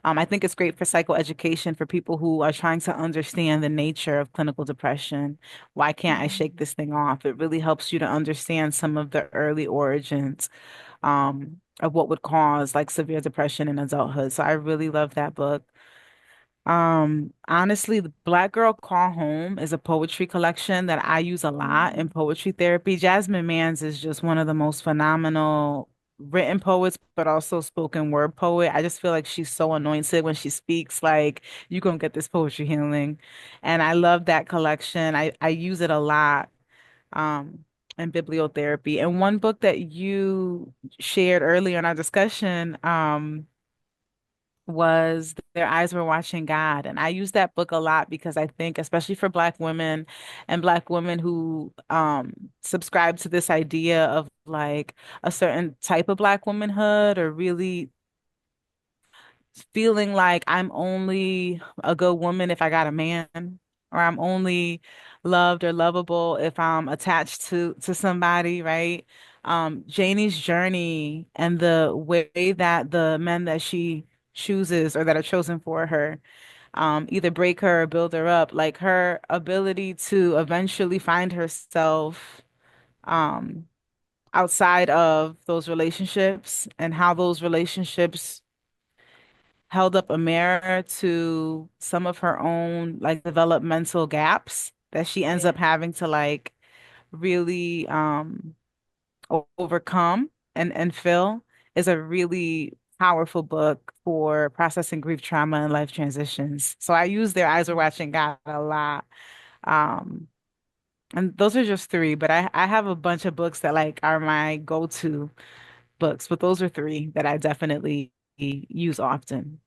I think it's great for psychoeducation for people who are trying to understand the nature of clinical depression. Why can't I shake this thing off? It really helps you to understand some of the early origins of what would cause like severe depression in adulthood. So I really love that book. Honestly, the Black Girl Call Home is a poetry collection that I use a lot in poetry therapy. Jasmine Mans is just one of the most phenomenal written poets, but also spoken word poet. I just feel like she's so anointed when she speaks, like you're gonna get this poetry healing. And I love that collection. I use it a lot um in bibliotherapy. And one book that you shared earlier in our discussion, was Their Eyes Were Watching God. And I use that book a lot because I think, especially for Black women and Black women who subscribe to this idea of like a certain type of Black womanhood or really feeling like I'm only a good woman if I got a man, or I'm only loved or lovable if I'm attached to somebody, right? Janie's journey and the way that the men that she chooses or that are chosen for her either break her or build her up, like her ability to eventually find herself um outside of those relationships and how those relationships held up a mirror to some of her own like developmental gaps that she ends up Yeah. having to like really overcome and fill is a really powerful book for processing grief, trauma, and life transitions. So I use their Eyes Were Watching God a lot. Um, and those are just three, but I have a bunch of books that like are my go-to books, but those are three that I definitely use often.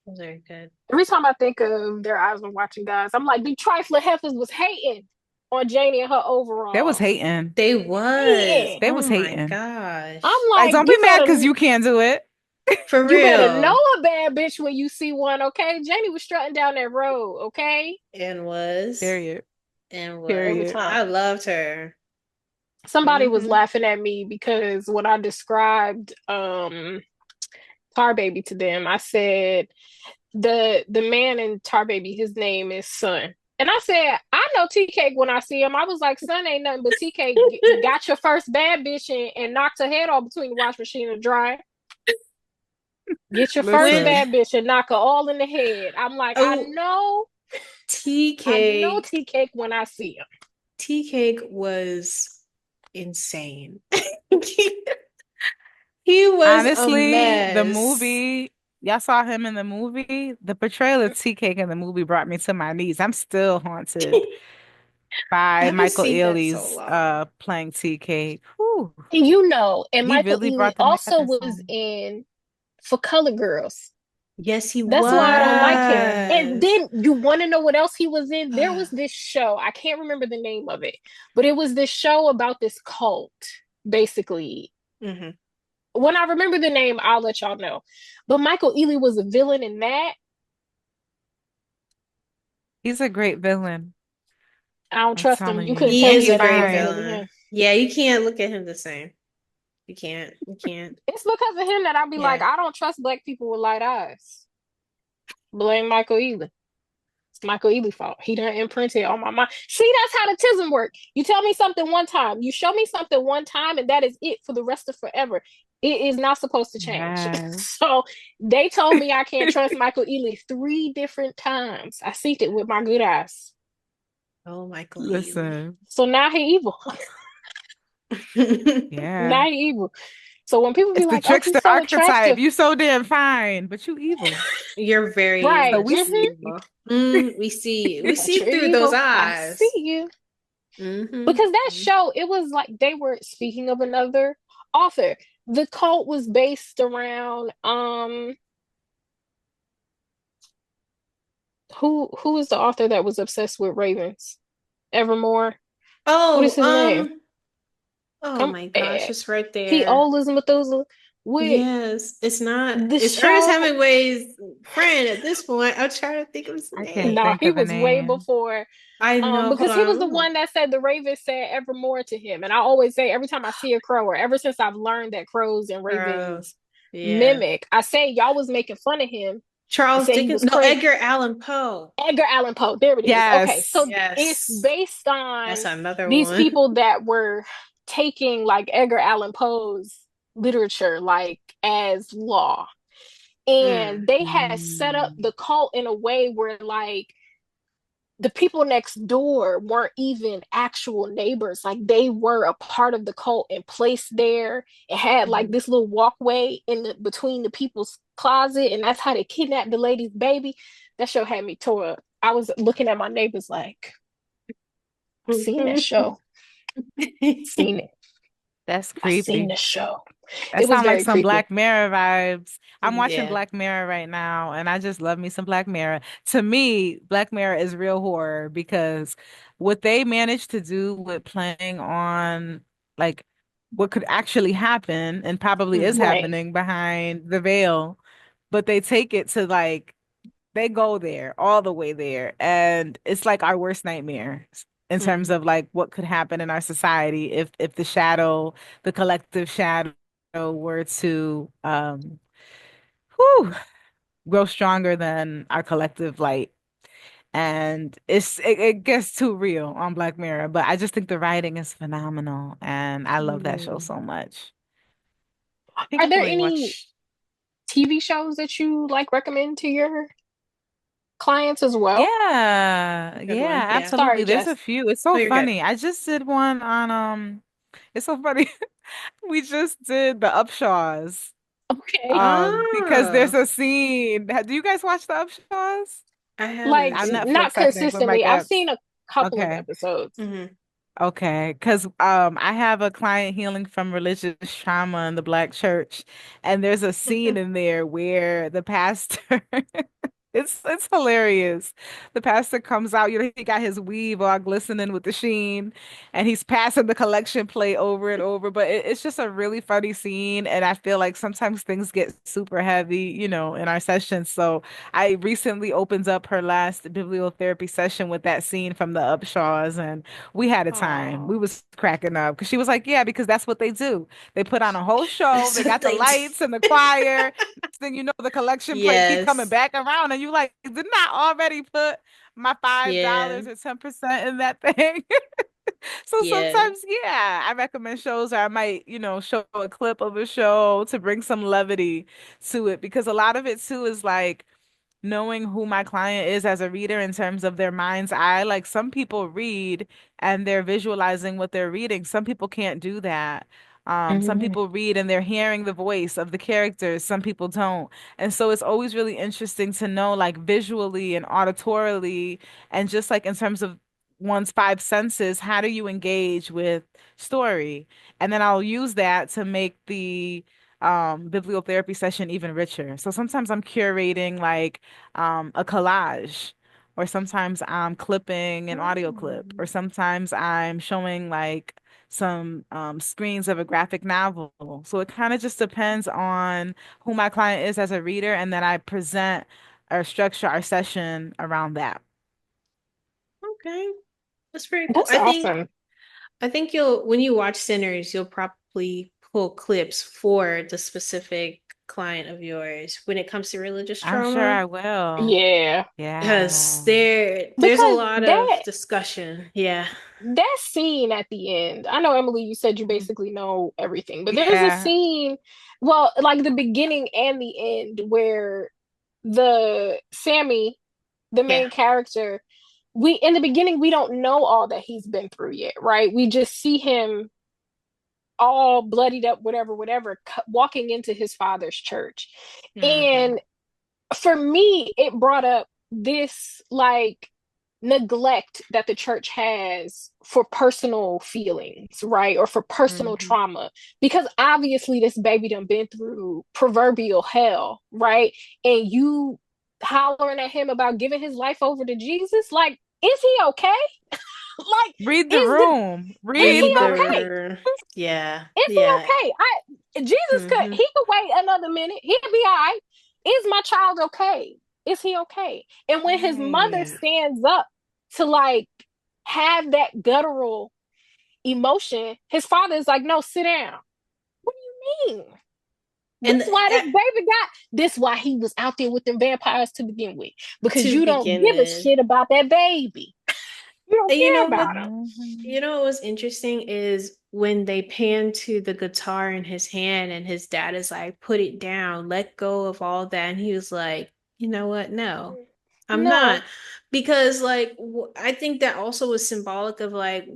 Those are good. Every time I think of their eyes were watching guys, I'm like, the trifling heifers was hating on Janie and her They was overalls. hating. They was. Hating. They Oh was my hating. I'm gosh. Like, like, don't be mad because you can't do it. For you better know real. a bad bitch when you see one, okay? Janie was strutting down that road, okay? And was. Period. And Every was. Period. time. I loved her. Somebody was Hmm. laughing at me because when I described Tar Baby to them, I said the man in Tar Baby, his name is Sun. And I said, I know Tea Cake when I see him. I was like, Sun ain't nothing but Tea Cake got your first bad bitch and knocked her head off between the wash machine and dryer. Get your first When Listen, bad bitch and knock her all in the head. I'm like, oh tea I know cake, Tea Cake when I see him. tea cake was insane. He was a honestly, the mess. movie, y'all saw him in the movie. The portrayal of Tea Cake in the movie brought me to my knees. I'm still haunted I by haven't Michael seen that in so Ealy's long. playing Tea Cake. Whew. And and He Michael really Ealy brought the also madness was home. in For Color Girls. Yes, he That's why I don't like him. And was. then you want to know what else he was in? There was this show, I can't remember the name of it, but it was this show about this cult, basically. Hmm. When I remember the name, I'll let y'all know. But Michael Ealy was a villain in that. He's a great villain. I don't I'm trust him. telling You you. couldn't He tell And me is a he's that I great wasn't fine. really him. villain. Yeah, you can't look at him the same. You can't. You can't. It's because of him that I'd be like, Yeah. I don't trust black people with light eyes. Blame Michael Ealy. It's Michael Ealy's fault. He done imprinted on my mind. See, that's how the tism work. You tell me something one time, you show me something one time, and that is it for the rest of forever. It is not supposed to change. Yes. So they told me I can't trust Michael Ealy 3 different times. I seen it with my good eyes. Oh, Michael Ealy. Listen. So now he evil. Yeah. Now he evil. So when people be It's the like, "Oh, trickster he's so archetype. attractive," You so damn fine, but you evil. You're very So right? we much see. evil. We see you. We But see you're through those evil. I see eyes. you. Hmm. Because that show, it was like they were speaking of another author. The cult was based around who is the author that was obsessed with ravens? Evermore. What is Oh, his name? oh Come my gosh, it's right he there. old as Methuselah with Yes, it's not. the It's Ernest show. Hemingway's friend at this point. I'm trying to think of his I can't name. No, think he of the was way name. before. I know. Hold Because he was the on. one that said the raven said evermore to him. And I always say every time I see a crow, or ever since I've learned that crows and Bro. ravens Yeah. mimic, I say y'all was making fun of him and Charles say he Dickens. was No, crazy. Edgar Allan Poe. Edgar Allan Poe. There it is. Okay, Yes. so it's Yes. based That's on another these one. people that were taking like Edgar Allan Poe's literature like as law. And Mm. they had set up Mm. the cult in a way where like the people next door weren't even actual neighbors. Like they were a part of the cult and placed there. It had like Mhm. this little walkway between the people's closet, and that's how they kidnapped the lady's baby. That show had me tore up. I was looking at my neighbors like, I seen that show. Seen it. That's I seen creepy. the show. That It was sounds like very some creepy. Black Mirror vibes. I'm watching Yeah. Black Mirror right now, and I just love me some Black Mirror. To me, Black Mirror is real horror because what they managed to do with playing on like what could actually happen and probably is Mhm. Right. happening behind the veil, but they take it to like they go there, all the way there. And it's like our worst nightmare in terms Mhm. of like what could happen in our society if the shadow, the collective shadow were to whew, grow stronger than our collective light. And it gets too real on Black Mirror, but I just think the writing is phenomenal and I love that show Mm. so much. I think Are I've there only any watched. TV shows that you like recommend to your clients as well? Yeah, Good one. yeah, Yeah. Sorry, absolutely. There's a Jess. few. It's Oh, so you're good. funny. I just did one on it's so funny. We just did the Upshaws. Okay. Because there's Ah, a scene. Do you guys watch the Upshaws? I Like haven't On seen. not Netflix, I think, with Mike consistently. I've Epps. seen a couple of Okay. episodes. Hmm. Okay, because I have a client healing from religious trauma in the Black church, and there's a scene in there where the pastor it's hilarious. The pastor comes out, he got his weave all glistening with the sheen, and he's passing the collection plate over and over. But it's just a really funny scene, and I feel like sometimes things get super heavy, in our sessions. So I recently opened up her last bibliotherapy session with that scene from the Upshaws, and we had a time. We Oh, was cracking up because she was like, "Yeah, because that's what they do. They put on a whole show. that's They what got the they do. lights and the choir. Next thing you know, the collection plate keep coming Yes. back around, and you like, didn't I already put my Yeah. $5 or 10% in that thing?" So Yeah. sometimes, yeah, I recommend shows, or I might, show a clip of a show to bring some levity to it, because a lot of it too is like knowing who my client is as a reader in terms of their mind's eye. Like some people read and they're visualizing what they're reading. Some people can't do that. Some Mhm. people read and they're hearing the voice of the characters. Some people don't. And so it's always really interesting to know, like visually and auditorily, and just like in terms of one's five senses, how do you engage with story? And then I'll use that to make the bibliotherapy session even richer. So sometimes I'm curating like a collage, or sometimes I'm clipping an audio clip, or Mm. sometimes I'm showing like some screens of a graphic novel. So it kind of just depends on who my client is as a reader, and then I present or structure our session around that. Okay. That's very cool. That's awesome. I think you'll when you watch Sinners, you'll probably pull clips for the specific client of yours when it comes to religious I'm sure trauma. I will. Yeah. Because Yeah. there's a Because lot of that discussion. Yeah. that scene at the end, I know Emily, you said you Mhm. basically know everything, but there's a Yeah. scene, well, like the beginning and the end, where the Sammy, the Yeah. main character, we in the beginning we don't know all that he's been through yet, right? We just see him all bloodied up, whatever, whatever, walking into his father's church. Hmm. And for me, it brought up this like neglect that the church has for personal feelings, right? Or for personal Hmm. trauma. Because obviously this baby done been through proverbial hell, right? And you hollering at him about giving his life over to Jesus, like, is he okay? Like, Read the is the room. is he Read the okay? Either. Yeah. Is he Yeah. okay? Jesus could Hmm. he could wait another minute. He'll be all right. Is my child okay? Is he okay? And when his mother Yeah. stands up to like have that guttural emotion, his father is like, no, sit down. What do you mean? This And why this baby got this why he was out there with them vampires to begin with. Because to you don't begin give a with, shit about that baby. You don't and you care know what? about him. Mhm. You know what was interesting is when they pan to the guitar in his hand and his dad is like, put it down, let go of all that. And he was like, you know what? No, I'm not. No. Because, like, I think that also was symbolic of like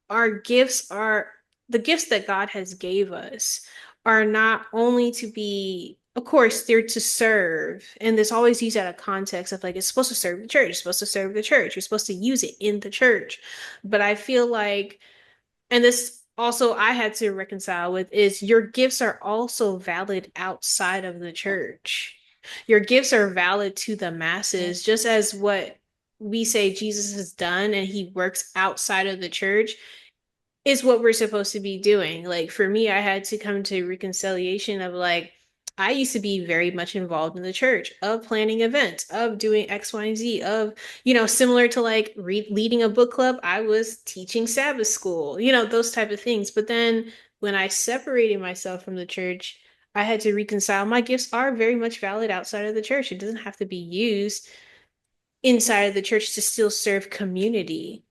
our gifts are the gifts that God has gave us are not only to be, of course, they're to serve. And this always used out of context of like, it's supposed to serve the church, it's supposed to serve the church, you're supposed to use it in the church. But I feel like, and this also I had to reconcile with, is your gifts are also valid outside of the church. Your gifts are valid to the masses, just as what we say Jesus has done and he works outside of the church is what we're supposed to be doing. Like for me, I had to come to reconciliation of like, I used to be very much involved in the church, of planning events, of doing X, Y, and Z, of, similar to like leading a book club, I was teaching Sabbath school, those type of things. But then when I separated myself from the church, I had to reconcile my gifts are very much valid outside of the church. It doesn't have to be used inside of the church to still serve community.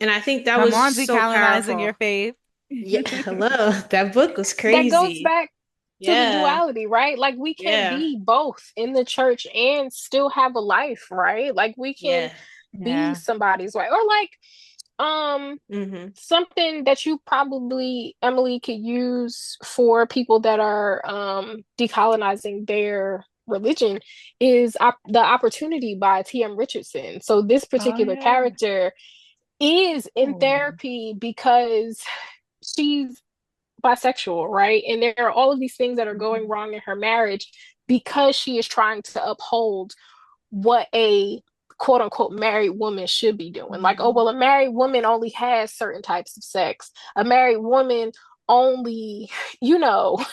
And I think that Come was on, so decolonizing powerful. your faith. Yeah, hello. That book was That goes crazy. back to the Yeah. duality, right? Like we can Yeah. be both in the church and still have a life, right? Like we can Yeah. be Yeah. somebody's wife. Or like Um, Mm-hmm. something that you probably, Emily, could use for people that are decolonizing their religion is The Opportunity by T.M. Richardson. So this Oh particular yeah. character is in Oh. therapy because she's bisexual, right? And there are all of these things that are going Mhm. wrong in her marriage because she is trying to uphold what a quote unquote married woman should be doing. Like, oh, Mhm. well, a married woman only has certain types of sex. A married woman only, you know,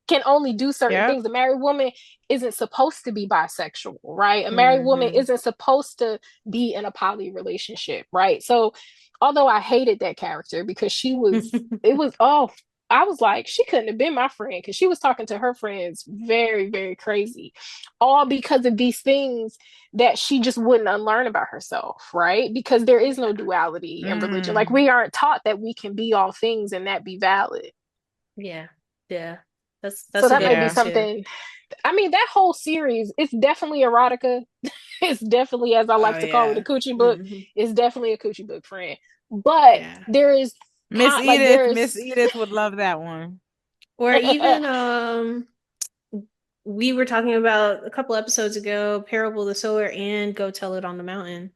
can only do certain Yep. things. A married woman isn't supposed to be bisexual, right? A married woman Mm-hmm. isn't supposed to be in a poly relationship, right? So, although I hated that character because it was, oh, I was like, she couldn't have been my friend because she was talking to her friends very, very crazy, all because of these things that she just wouldn't unlearn about herself, right? Because there is no Yeah. duality in religion. Like, Mm. we aren't taught that we can be all things and that be valid. Yeah. Yeah. So That's a that good may be one Yeah. too. something. I mean, that whole series, it's definitely erotica. It's definitely, as I Oh like to call it, a yeah. coochie book. Mm-hmm. It's definitely a coochie book, friend. But Yeah. there is Miss there's Edith would love that one. Or even we were talking about a couple episodes ago, Parable of the Sower and Go Tell It on the Mountain.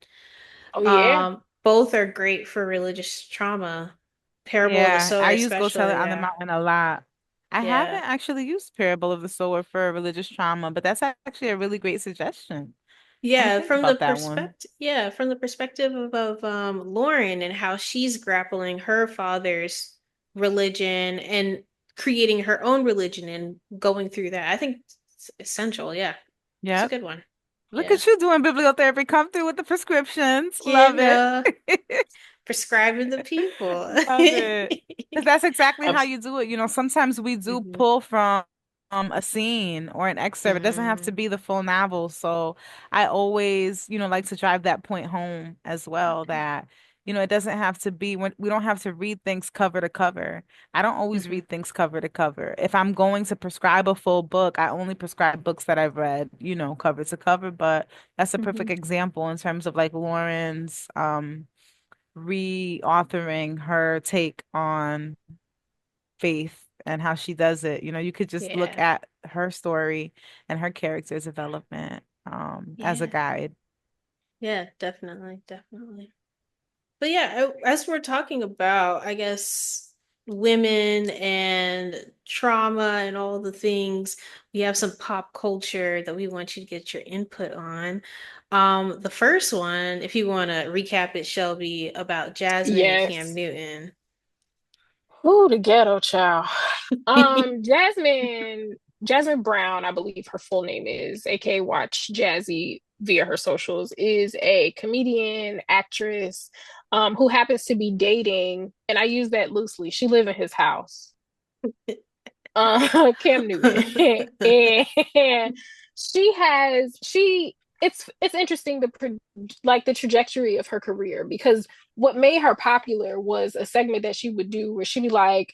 oh yeah. Both are great for religious trauma. Parable of the Yeah, Sower I use Go Tell It especially, on the yeah. Mountain a lot. I Yeah. haven't actually used Parable of the Sower for religious trauma, but that's actually a really great suggestion. I didn't Yeah, think about that one. from the perspective of Lauren and how she's grappling her father's religion and creating her own religion and going through that. I think it's essential. Yeah. It's a Yep. good one. Look Yeah. at you doing bibliotherapy. Come through with the prescriptions. You Love it. know, prescribing the people. Love it. Because that's exactly how Abs- you do it. Sometimes we do hmm pull from a scene or an excerpt. It doesn't have to hmm be the full novel. So I always, like to drive that point home as well that, it doesn't have to be when we don't have to read things cover to cover. I don't always hmm read things cover to cover. If I'm going to prescribe a full book, I only prescribe books that I've read, cover to cover. But that's a hmm perfect example in terms of like Lauren's reauthoring her take on faith and how she does it. You could just look Yeah. at her story and her character's development as a Yeah. guide. Yeah, definitely, definitely. But yeah, as we're talking about, I guess, women and trauma and all the things, we have some pop culture that we want you to get your input on. The first one, if you want to recap it, Shelby, about Jasmine and Cam yes. Newton. Ooh, the ghetto child. Jasmine Brown, I believe her full name is, aka Watch Jazzy via her socials, is a comedian, actress, who happens to be dating, and I use that loosely. She live in his house. Cam Newton. And it's interesting like the trajectory of her career because what made her popular was a segment that she would do where she'd be like,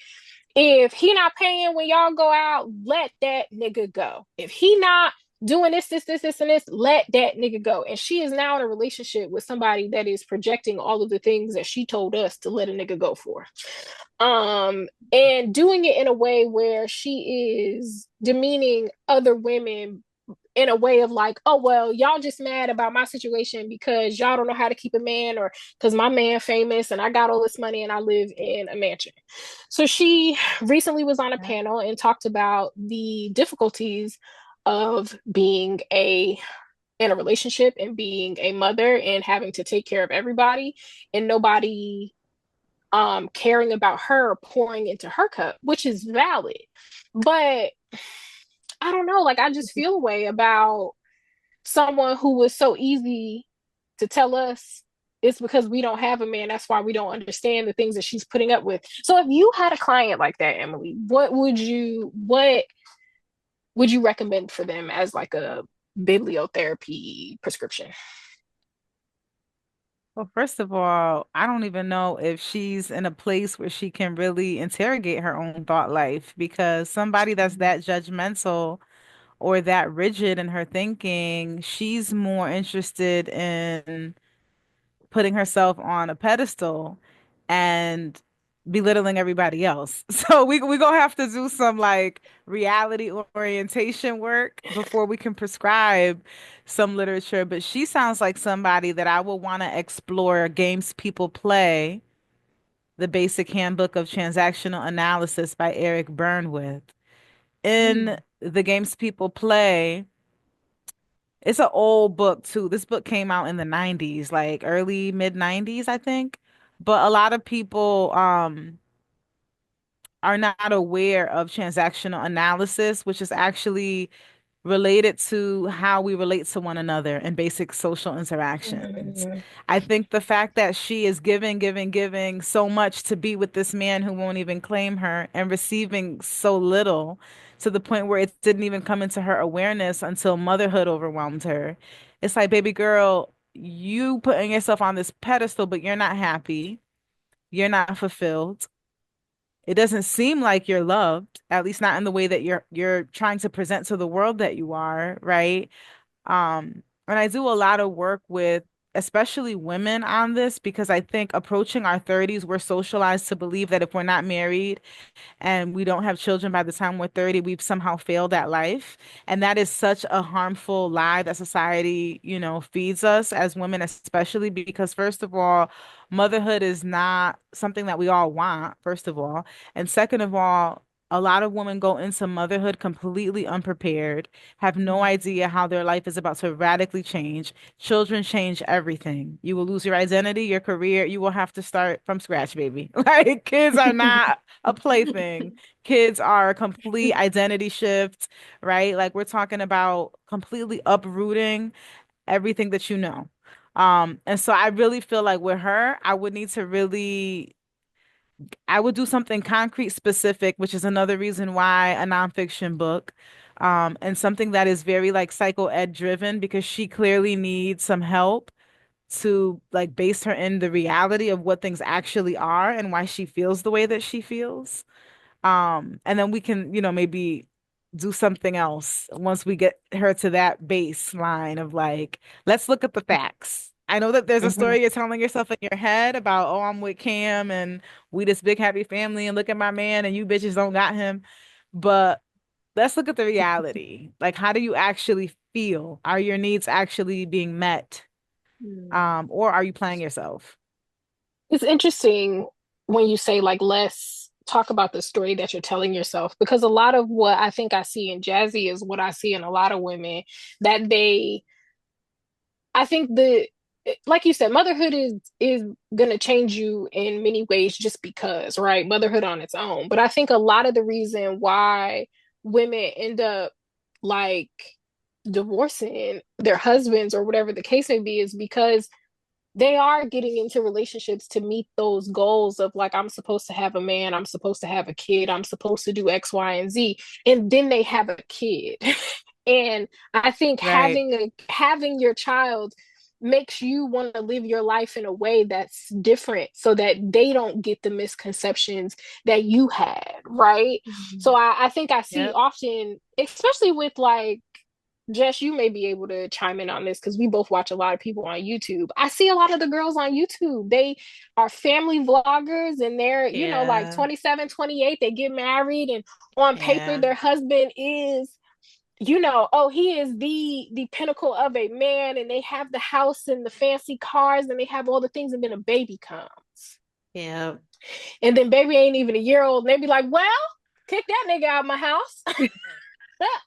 if he not paying when y'all go out, let that nigga go. If he not doing this, and this, let that nigga go. And she is now in a relationship with somebody that is projecting all of the things that she told us to let a nigga go for. And doing it in a way where she is demeaning other women in a way of like, oh well, y'all just mad about my situation because y'all don't know how to keep a man, or because my man famous and I got all this money and I live in a mansion. So she recently was on a Yeah. panel and talked about the difficulties of being a in a relationship and being a mother and having to take care of everybody and nobody caring about her or pouring into her cup, which is valid. But I don't know, like I just feel a way about someone who was so easy to tell us it's because we don't have a man. That's why we don't understand the things that she's putting up with. So if you had a client like that, Emily, what would you recommend for them as like a bibliotherapy prescription? Well, first of all, I don't even know if she's in a place where she can really interrogate her own thought life because somebody that's Mhm. that judgmental or that rigid in her thinking, she's more interested in putting herself on a pedestal and belittling everybody else. So we gonna have to do some like reality orientation work before we can prescribe some literature. But she sounds like somebody that I will want to explore games people play, the basic handbook of transactional analysis by Eric Byrne with. In Mm. the games people play, it's an old book too. This book came out in the 90s, like early mid 90s, I think. But a lot of people are not aware of transactional analysis, which is actually related to how we relate to one another in basic social interactions. Mhm. I think the fact that she is giving, giving, giving so much to be with this man who won't even claim her and receiving so little to the point where it didn't even come into her awareness until motherhood overwhelmed her. It's like, baby girl, you putting yourself on this pedestal, but you're not happy. You're not fulfilled. It doesn't seem like you're loved, at least not in the way that you're trying to present to the world that you are, right? And I do a lot of work with especially women on this because I think approaching our 30s, we're socialized to believe that if we're not married and we don't have children by the time we're 30, we've somehow failed at life. And that is such a harmful lie that society, feeds us as women, especially because, first of all, motherhood is not something that we all want, first of all. And second of all, a lot of women go into motherhood completely unprepared, have no idea how their life is about to radically change. Children change everything. You will lose your identity, your career. You will have to start from scratch, baby. Like, kids are not a plaything. Kids are a complete identity shift, right? Like we're talking about completely uprooting everything that you know. And so I really feel like with her, I would do something concrete specific, which is another reason why a nonfiction book, and something that is very like psycho ed driven because she clearly needs some help to like base her in the reality of what things actually are and why she feels the way that she feels. And then we can, maybe do something else once we get her to that baseline of like, let's look at the facts. I know that there's a Mhm. story you're telling yourself in your head about, oh, I'm with Cam and we this big happy family and look at my man and you bitches don't got him. But let's look at the reality. Like, how do you actually feel? Are your needs actually being met? Mm. Or are you playing yourself? It's interesting when you say like let's talk about the story that you're telling yourself because a lot of what I think I see in Jazzy is what I see in a lot of women that I think like you said, motherhood is gonna change you in many ways just because, right? Motherhood on its own. But I think a lot of the reason why women end up like divorcing their husbands or whatever the case may be is because they are getting into relationships to meet those goals of like I'm supposed to have a man, I'm supposed to have a kid, I'm supposed to do X, Y, and Z, and then they have a kid. And I think Right. having your child makes you want to live your life in a way that's different so that they don't get the misconceptions that you had, right? So Mhm. I think I see Yep. often, especially with like Jess, you may be able to chime in on this because we both watch a lot of people on YouTube. I see a lot of the girls on YouTube. They are family vloggers and they're, like Yeah. 27, 28. They get married and on paper Yeah. their husband is, oh, he is the pinnacle of a man and they have the house and the fancy cars and they have all the things and then a baby comes. Yeah. And then baby ain't even a year old and they be like, well, kick that nigga out of my house.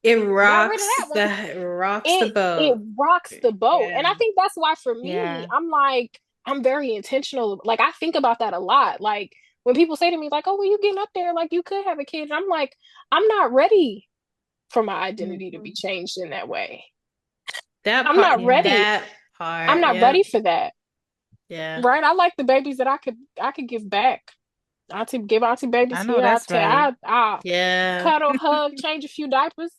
It Got rid of that rocks one. the It boat. rocks the boat. Yeah. And I think that's why for me, Yeah. I'm like, I'm very intentional. Like I think about that a lot. Like when people say to me, like, oh, well, you getting up there, like you could have a kid. And I'm like, I'm not ready for my identity to be Mhm. changed in that way. That I'm part, not Yeah. ready. that I'm part. not ready Yep. for that. Yeah. Right. I like the babies that I could give back. Give auntie babies I know here. that's right. I Yeah. cuddle, hug, change a few diapers.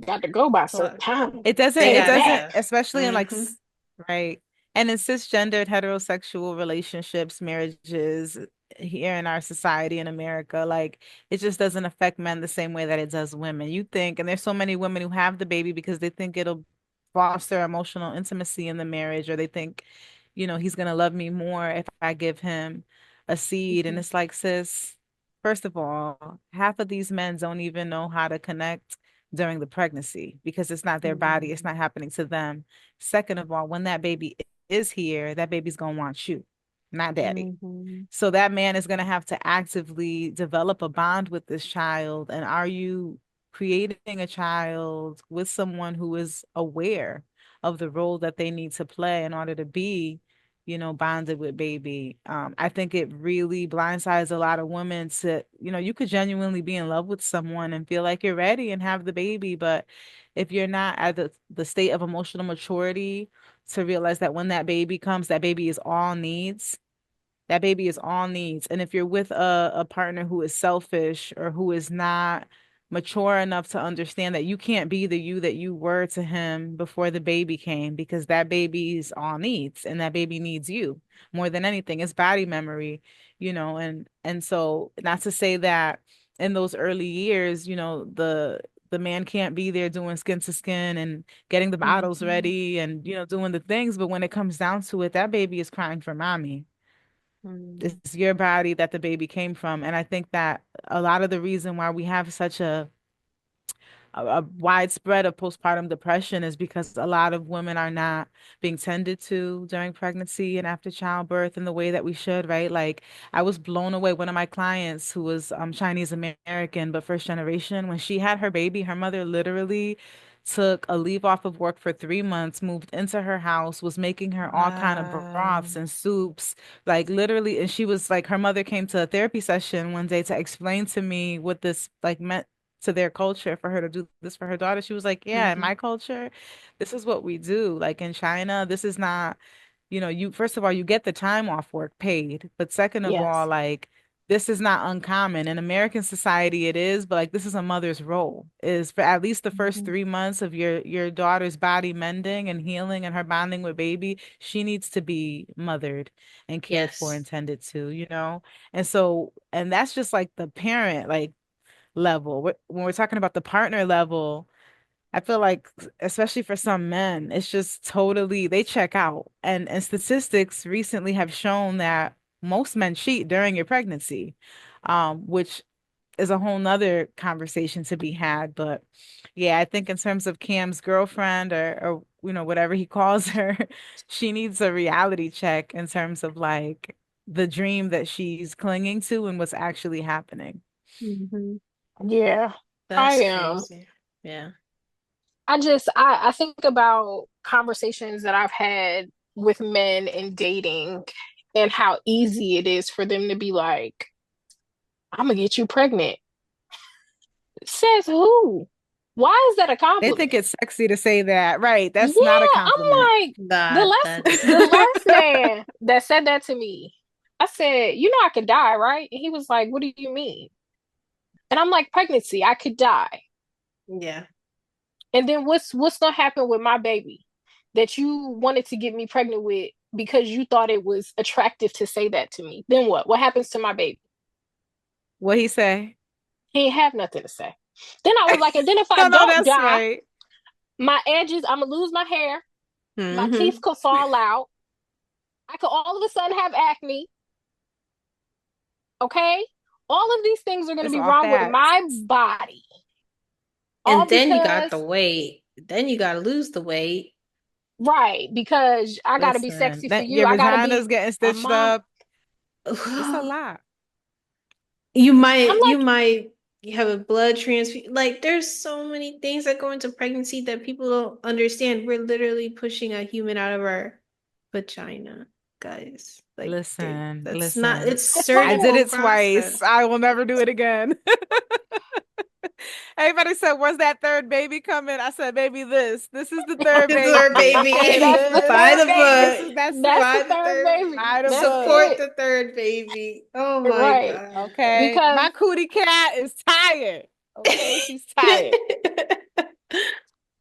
Got to go by a certain Well, time. It doesn't, they Pay it it gotta back. doesn't, go. especially in like, Hmm. right. And in cisgendered heterosexual relationships, marriages here in our society in America, like it just doesn't affect men the same way that it does women. You think, and there's so many women who have the baby because they think it'll foster emotional intimacy in the marriage, or they think, he's gonna love me more if I give him a seed. And Mhm. it's like, sis, first of all, half of these men don't even know how to connect during the pregnancy because it's not their body, it's Mhm. not happening to them. Second of all, when that baby is here, that baby's gonna want you, not daddy. Mhm. So that man is going to have to actively develop a bond with this child. And are you creating a child with someone who is aware of the role that they need to play in order to be, bonded with baby? I think it really blindsides a lot of women to, you could genuinely be in love with someone and feel like you're ready and have the baby, but if you're not at the state of emotional maturity to realize that when that baby comes, that baby is all needs, that baby is all needs. And if you're with a partner who is selfish or who is not mature enough to understand that you can't be the you that you were to him before the baby came, because that baby's all needs and that baby needs you more than anything. It's body memory, and so not to say that in those early years, the man can't be there doing skin to skin and getting the bottles Mhm. ready and doing the things, but when it comes down to it, that baby is crying for mommy. Mhm. It's your body that the baby came from. And I think that a lot of the reason why we have such a widespread of postpartum depression is because a lot of women are not being tended to during pregnancy and after childbirth in the way that we should, right? Like I was blown away. One of my clients who was Chinese American but first generation, when she had her baby, her mother literally took a leave off of work for 3 months, moved into her house, was making her all kind of Wow. broths and soups, like literally. And she was like, her mother came to a therapy session one day to explain to me what this like meant to their culture for her to do this for her daughter. She was like, yeah, in Mhm. my culture, this is what we do. Like in China, this is not, you first of all, you get the time off work paid, but second of all, Yes. like this is not uncommon. In American society it is, but like this is a mother's role, is for at least the first Mhm. 3 months of your daughter's body mending and healing and her bonding with baby, she needs to be mothered and cared for Yes. and tended to, and so, and that's just like the parent, like level. When we're talking about the partner level, I feel like, especially for some men, it's just totally, they check out. And statistics recently have shown that most men cheat during your pregnancy, which is a whole nother conversation to be had. But yeah, I think in terms of Cam's girlfriend or whatever he calls her, she needs a reality check in terms of like the dream that she's clinging to and what's actually happening. Mhm. Yeah. I That's am. crazy. Yeah. I think about conversations that I've had with men in dating and how easy it is for them to be like, I'm gonna get you pregnant. Says who? Why is that a They think compliment? it's sexy to say that. Right. Yeah, That's not a compliment. I'm like God, the that's last man that said that to me. I said, you know I could die, right? And he was like, what do you mean? And I'm like, pregnancy, I could die. yeah. And then what's gonna happen with my baby that you wanted to get me pregnant with because you thought it was attractive to say that to me? Then what? What happens to my baby? What he say? He ain't have nothing to say. Then I was like, and then if I No, no, don't that's die, right. my edges, I'm gonna lose my hair, my teeth Mhm. could fall out, I could all of a sudden have acne, okay? All of these things are gonna It's be all wrong with facts. my body. All And then you got the because, weight. Then you got to lose the weight. right, because I gotta be Listen, sexy for that you. your I gotta be vagina's getting a stitched mom. up. It's a lot. You I'm might you like, might have a blood transfusion. Like there's so many things that go into pregnancy that people don't understand. We're literally pushing a human out of our vagina, guys. Like Listen, that's not listen. it's that's I did surgical right. it twice. process. I will never do it again. Everybody said, "When's that third baby coming?" I said, "Baby, this is the third It's our baby. Okay, That's baby. the Buy third the baby. that's book. That's it. the Buy the third third baby. Buy baby. the That's book. Support it. the third baby. Oh my Right. God. Okay, Because my cootie cat is tired. Okay, she's tired.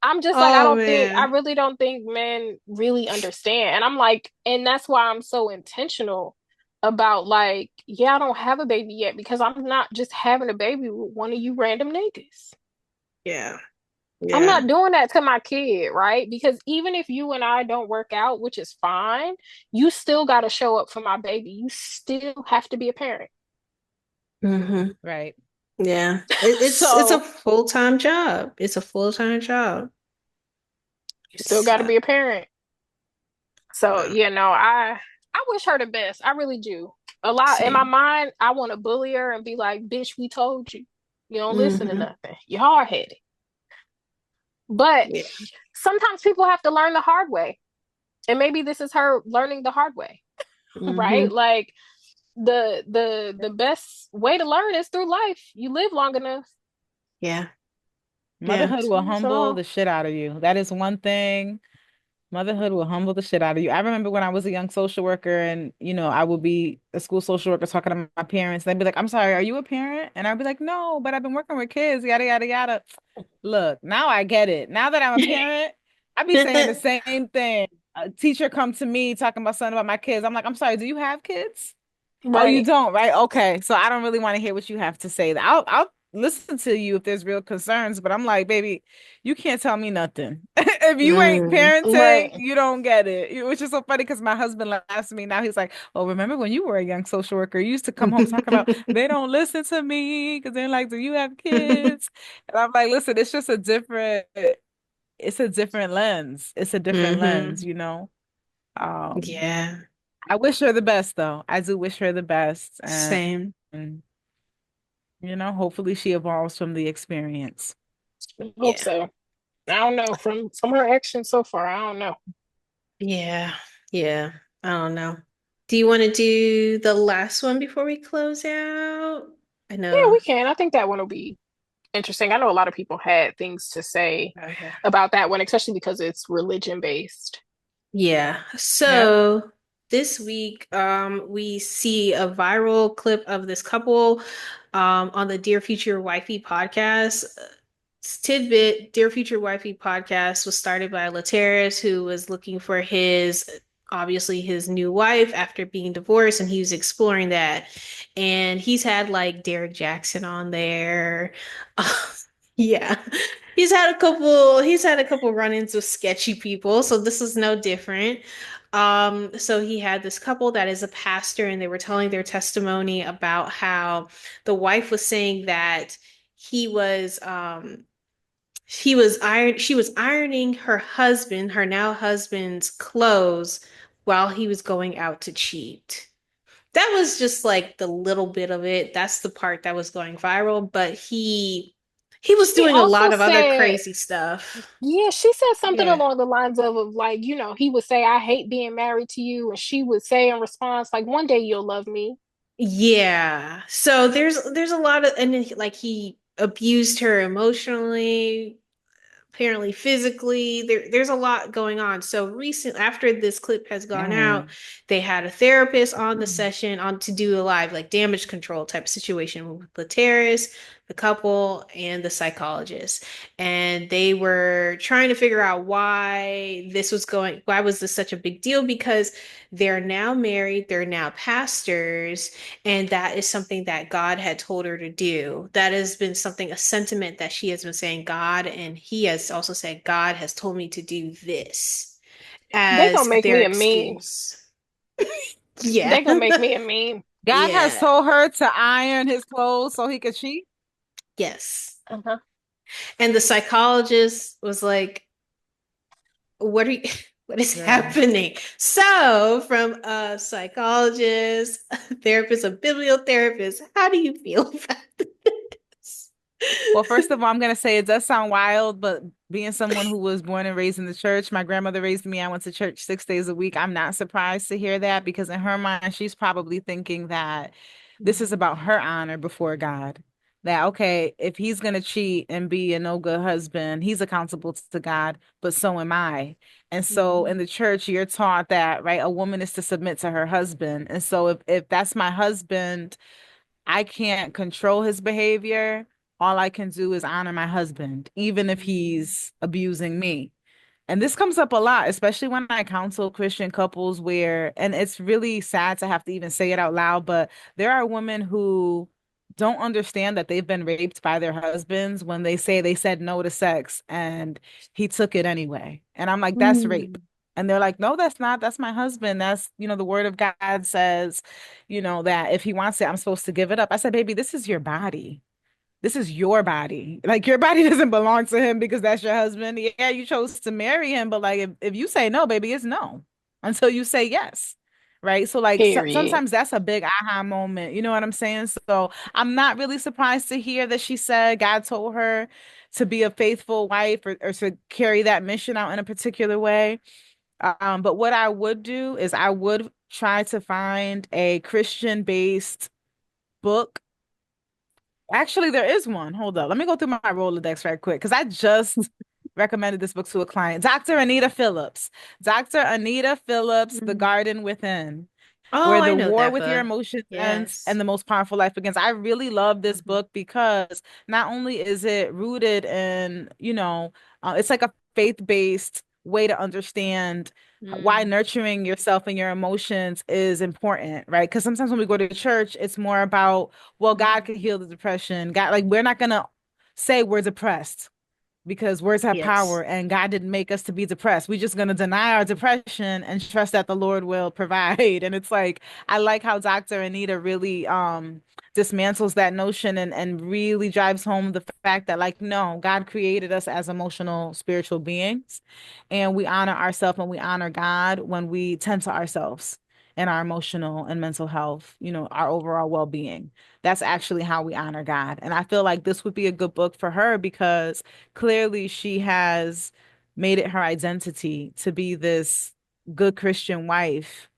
I'm just like, Oh I man. really don't think men really understand. And I'm like, and that's why I'm so intentional about like, yeah, I don't have a baby yet because I'm not just having a baby with one of you random niggas. Yeah. I'm Yeah. not doing that to my kid, right? Because even if you and I don't work out, which is fine, you still got to show up for my baby. You still have to be a parent. Hmm. Right. Yeah. It's a So full-time job. It's a full-time job. you still got to So, be a parent. So, uh, you know, I wish her the best. I really do. A lot in my same. mind, I want to bully her and be like, "Bitch, we told you. You don't listen to Hmm. nothing. You're hard-headed." But Yeah. sometimes people have to learn the hard way. And maybe this is her learning the hard way, right? Hmm. Like the best way to learn is through life. You live long enough. Yeah. Yeah. Motherhood will humble So the shit out of you. That is one thing. Motherhood will humble the shit out of you. I remember when I was a young social worker and, I would be a school social worker talking to my parents. They'd be like, I'm sorry, are you a parent? And I'd be like, no, but I've been working with kids, yada, yada, yada. Look, now I get it. Now that I'm a parent, I be saying the same thing. A teacher come to me talking about something about my kids. I'm like, I'm sorry, do you have kids? Oh, you right. don't, right? Okay. So I don't really want to hear what you have to say. I'll listen to you if there's real concerns, but I'm like, baby, you can't tell me nothing. If you ain't Mm. parenting, Right. you don't get it. Which is so funny because my husband laughs at me now. He's like, oh, remember when you were a young social worker? You used to come home talking about they don't listen to me because they're like, do you have kids? And I'm like, listen, it's a different lens. It's a different lens, Hmm. Um, Yeah. I wish her the best though. I do wish her the best. Same. And hopefully she evolves from the experience. I hope Yeah. so. I don't know. From her actions so far, I don't know. Yeah. Yeah. I don't know. Do you want to do the last one before we close out? I Yeah, know. we can. I think that one will be interesting. I know a lot of people had things to say Okay. about that one, especially because it's religion based. Yeah. Yep. So this week, we see a viral clip of this couple, on the Dear Future Wifey podcast. Tidbit, Dear Future Wifey podcast was started by Lateris, who was looking for obviously his new wife after being divorced, and he was exploring that. And he's had like Derek Jackson on there. Yeah. He's had a couple run-ins with sketchy people, so this is no different. So he had this couple that is a pastor, and they were telling their testimony about how the wife was saying that he was she was ironing her now husband's clothes while he was going out to cheat. That was just like the little bit of it. That's the part that was going viral, but he was She doing a also lot of other said, crazy stuff. yeah, she said something Yeah. along the lines of like, he would say, "I hate being married to you," and she would say in response, like, "One day you'll love me." Yeah. So there's a lot of, and then, like, he abused her emotionally, apparently physically. There's a lot going on. So recent after this clip has gone out, Mm. they had a therapist on the session on to do a live like damage control type situation with the terrorist, the couple, and the psychologist. And they were trying to figure out why was this such a big deal, because they're now married, they're now pastors, and that is something that God had told her to do. That has been something, a sentiment that she has been saying, God, and he has also said, God has told me to do this They as gonna make their me a meme. excuse. Yeah. They gonna make me a meme. God has Yeah. told her to iron his clothes so he could cheat. Yes. Uh-huh. And the psychologist was like, what are you, what is Girl. happening? So, from a psychologist, a therapist, a bibliotherapist, how do you feel about this? Well, first of all, I'm gonna say it does sound wild, but being someone who was born and raised in the church, my grandmother raised me. I went to church 6 days a week. I'm not surprised to hear that because in her mind, she's probably thinking that this is about her honor before God. That okay, if he's gonna cheat and be a no good husband, he's accountable to God, but so am I. And so in Mhm. the church, you're taught that, right, a woman is to submit to her husband. And so if that's my husband, I can't control his behavior. All I can do is honor my husband, even if he's abusing me. And this comes up a lot, especially when I counsel Christian couples and it's really sad to have to even say it out loud, but there are women who don't understand that they've been raped by their husbands when they say they said no to sex and he took it anyway. And I'm like, that's rape. Mm. And they're like, no, that's not. That's my husband. That's, the word of God says, that if he wants it, I'm supposed to give it up. I said, baby, this is your body. This is your body. Like your body doesn't belong to him because that's your husband. Yeah, you chose to marry him, but like if you say no, baby, it's no until you say yes. Right. So like Period. sometimes that's a big aha moment. You know what I'm saying? So I'm not really surprised to hear that she said God told her to be a faithful wife or to carry that mission out in a particular way. But what I would do is I would try to find a Christian-based book. Actually, there is one. Hold up. Let me go through my Rolodex right quick because I just recommended this book to a client. Dr. Anita Phillips. Dr. Anita Phillips, The Mm. Garden Within, Oh, where I the know war that with your book. emotions ends Yes. and the most powerful life begins. I really love this Mhm. book because not only is it rooted in, it's like a faith-based way to understand why Mm. nurturing yourself and your emotions is important, right? Because sometimes when we go to church, it's more about, well, God can heal the depression. God, like we're not gonna say we're depressed because words have Yes. power and God didn't make us to be depressed. We're just going to deny our depression and trust that the Lord will provide. And it's like, I like how Dr. Anita really dismantles that notion and really drives home the fact that, like, no, God created us as emotional, spiritual beings. And we honor ourselves and we honor God when we tend to ourselves and our emotional and mental health, our overall well-being. That's actually how we honor God. And I feel like this would be a good book for her because clearly she has made it her identity to be this good Christian wife,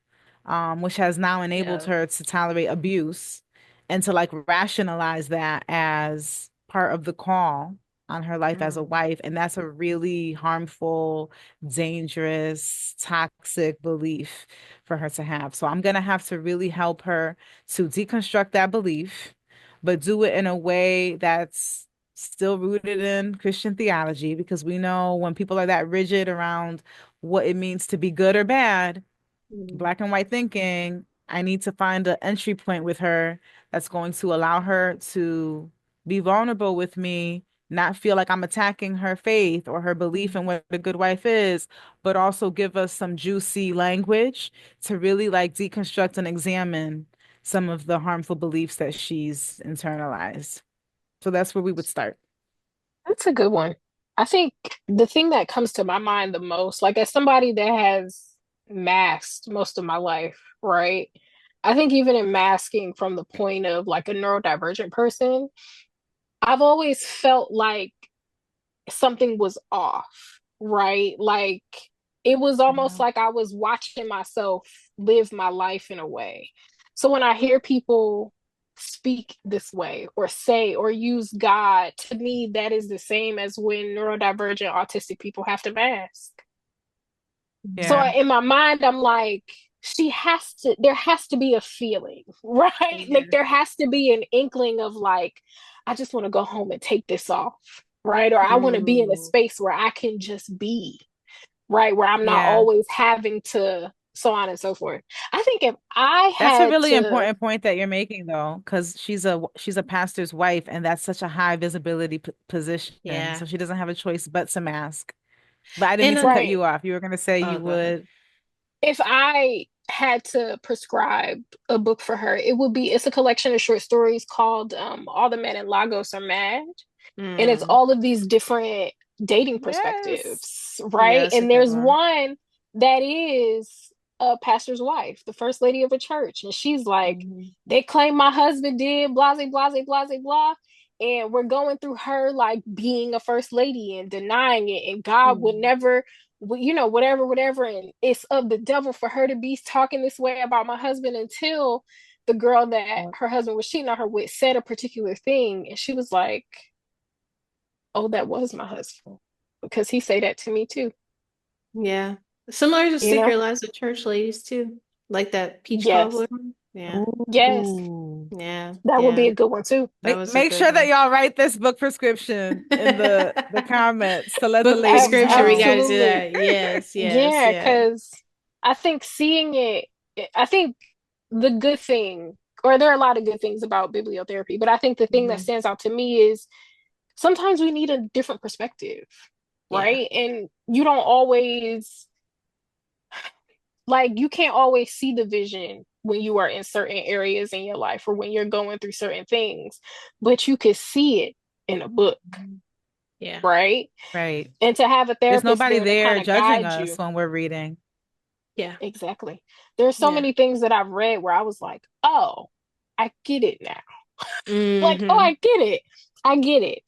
which has now enabled Yeah. her to tolerate abuse and to like rationalize that as part of the call on her life as a Mm. wife. And that's a really harmful, dangerous, toxic belief for her to have. So I'm going to have to really help her to deconstruct that belief, but do it in a way that's still rooted in Christian theology, because we know when people are that rigid around what it means to be good or bad, Mm. black and white thinking, I need to find an entry point with her that's going to allow her to be vulnerable with me, not feel like I'm attacking her faith or her belief in what a good wife is, but also give us some juicy language to really like deconstruct and examine some of the harmful beliefs that she's internalized. So that's where we would start. That's a good one. I think the thing that comes to my mind the most, like as somebody that has masked most of my life, right? I think even in masking from the point of like a neurodivergent person, I've always felt like something was off, right? Like it was almost Yeah. like I was watching myself live my life in a way. So when I hear people speak this way or say or use God, to me, that is the same as when neurodivergent autistic people have to mask. So Yeah. in my mind, I'm like, there has to be a feeling, right? Like Yeah. there has to be an inkling of like, I just want to go home and take this off, right? Or I want to be in a Mm. space where I can just be, right? Where I'm not Yeah. always having to, so on and so forth. I think if I That's a had really to, important point that you're making though, because she's a pastor's wife and that's such a high visibility position. Yeah. So she doesn't have a choice but to mask. But I didn't mean And to cut right, you off. You were gonna say oh, you go ahead. would. if I had to prescribe a book for her, it's a collection of short stories called All the Men in Lagos Are Mad. And it's Mm. all of these different dating Yes. perspectives, Yeah, right? that's a And good there's one. one that is a pastor's wife, the first lady of a church, and she's like, Mhm. they claim my husband did blah blah blah blah blah, and we're going through her like being a first lady and denying it, and God would Mm. never, whatever, whatever, and it's of the devil for her to be talking this way about my husband until the girl that her husband was cheating on her with said a particular thing, and she was like, oh, that was my husband because he say that to me too. Yeah. Similar to You Secret know? Lives of Church Ladies too. Like that Peach Yes, Cobbler one. Yeah. yes, Ooh. Yeah. that would be Yeah. a good one too. That Make was a make good sure that one. y'all write this book prescription in the comments to let the Book ladies prescription, we know. gotta do Absolutely, that. Yes, yes, yeah. yes. Because I think seeing it, I think the good thing. or there are a lot of good things about bibliotherapy, but I think the thing that Mhm. stands out to me is sometimes we need a different perspective, Yeah. right? And you don't always, like, you can't always see the vision when you are in certain areas in your life or when you're going through certain things, but you can see it in a book, Mhm. Yeah. right? Right. And to have a There's therapist nobody there to kind there of judging guide us you. when we're reading. Yeah. Exactly. There's so Yeah. many things that I've read where I was like, oh, I get it now. Like, oh, Hmm. I get it. I get it.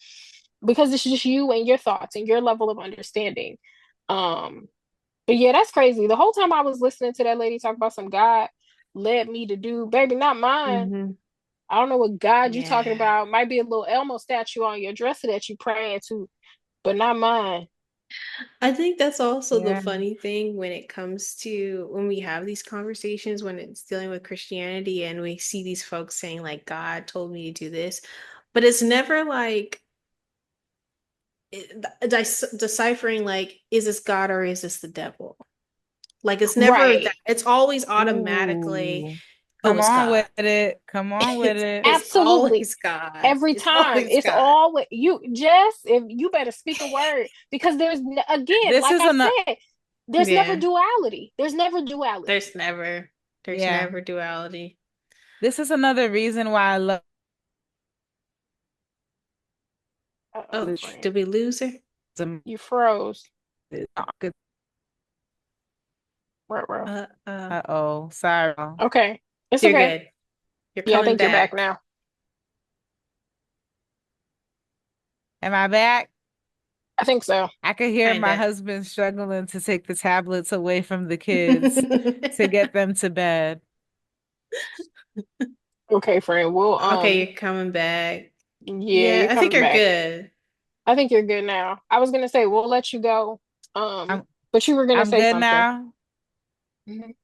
Because it's just you and your thoughts and your level of understanding. Um, but yeah, that's crazy. The whole time I was listening to that lady talk about some God led me to do, baby, not mine. Hmm. I don't know what God you talking Yeah. about. Might be a little Elmo statue on your dresser that you praying to, but not mine. I think that's also the Yeah. funny thing when it comes to when we have these conversations when it's dealing with Christianity and we see these folks saying like God told me to do this, but it's never like deciphering like is this God or is this the devil? Like it's never that. Right. It's always automatically, Ooh. oh, Come it's on God. with it. Come on with it. It's Absolutely. always God. Every It's time. always It's God. all you, Jess, if you better speak a word because again, This like is I a said, there's never Yeah. duality. There's never duality. There's never, there's yeah. never duality. This is another reason why I love Uh-oh, Oh, friend. did we lose her? them. You froze. Uh Ruh-roh. Uh, uh, oh, sorry. Okay. It's you're okay. good. You're Yeah, I coming think you're back back. now. Am I back? I think so. I could hear my Kinda. husband struggling to take the tablets away from the kids to get them to bed. Okay, friend. We'll Okay, you're coming back. yeah, Yeah, you're I think coming you're back. good. I think you're good now. I was gonna say we'll let you go. I'm But you were gonna I'm say good something. now. Mhm.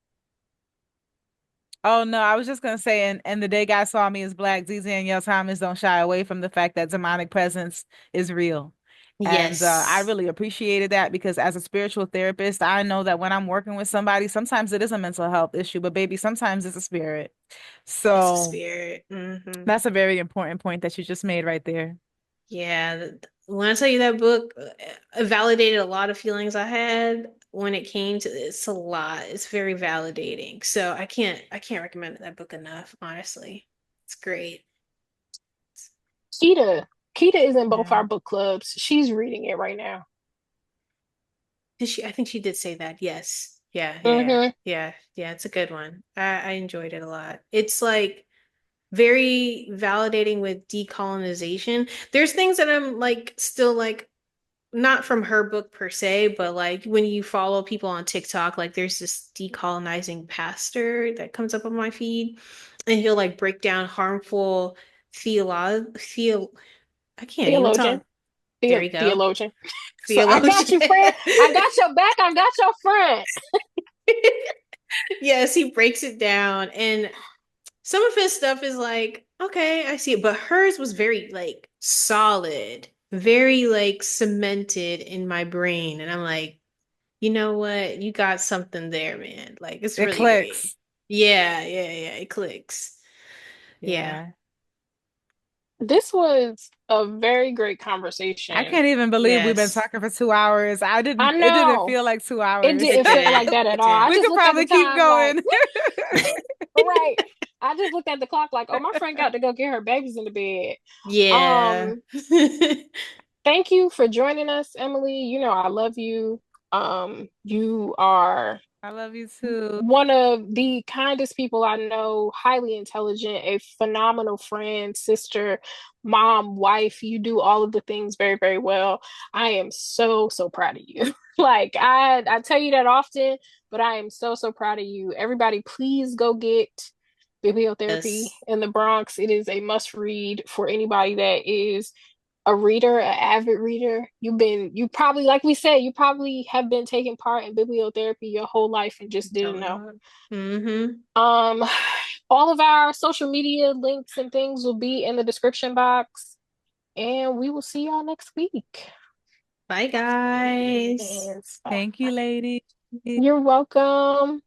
Oh no, I was just gonna say, and the day God saw me as black, ZZ and Yo Thomas don't shy away from the fact that demonic presence is real. And I Yes, really appreciated that because as a spiritual therapist, I know that when I'm working with somebody, sometimes it is a mental health issue, but baby, sometimes it's a spirit. it's a So spirit. Hmm. that's a very important point that you just made right there. Yeah, when I tell you that book validated a lot of feelings I had when it came to it's a lot. It's very validating. So I can't recommend that book enough, honestly. It's great. Kita. Kita is in both Yeah. our book clubs. She's reading it right now. Did she? I think she did say that. Yes. Yeah, yeah, yeah. Mm-hmm. Yeah, yeah, it's a good one. I enjoyed it a lot. It's like very validating with decolonization. There's things that I'm like still like not from her book per se, but like when you follow people on TikTok, like there's this decolonizing pastor that comes up on my feed, and he'll like break down harmful theo I can't even Theologian. talk. There you go. Theologian. So I got Theologian. you, friend. I got your back. I got your friend. Yes, he breaks it down. And some of his stuff is like, okay, I see it. But hers was very like solid, very like cemented in my brain. And I'm like, you know what? You got something there, man. Like it's It really great. clicks. Yeah, yeah, yeah. It clicks. Yeah. Yeah. This was a very great I conversation. can't even believe we've been Yes. talking for 2 hours. I It didn't know. feel like two It hours. It didn't feel like did. that at It all. I did. We just could looked at the probably keep time like, going. right. I just looked at the clock like, oh, my friend got to go get her babies in the bed. Yeah. Um, Thank you for joining us, Emily. You know I love you. You are I love you too. one of the kindest people I know, highly intelligent, a phenomenal friend, sister, mom, wife. You do all of the things very, very well. I am so, so proud of you. Like I tell you that often, but I am so, so proud of you. Everybody, please go get Bibliotherapy Yes. in the Bronx. It is a must read for anybody that is a reader, an avid reader. You probably, like we said, you probably have been taking part in bibliotherapy your whole life and just didn't Don't know. know. Mm-hmm. Um, all of our social media links and things will be in the description box, and we will see y'all next week. Bye, guys. And Thank you, lady. you're welcome.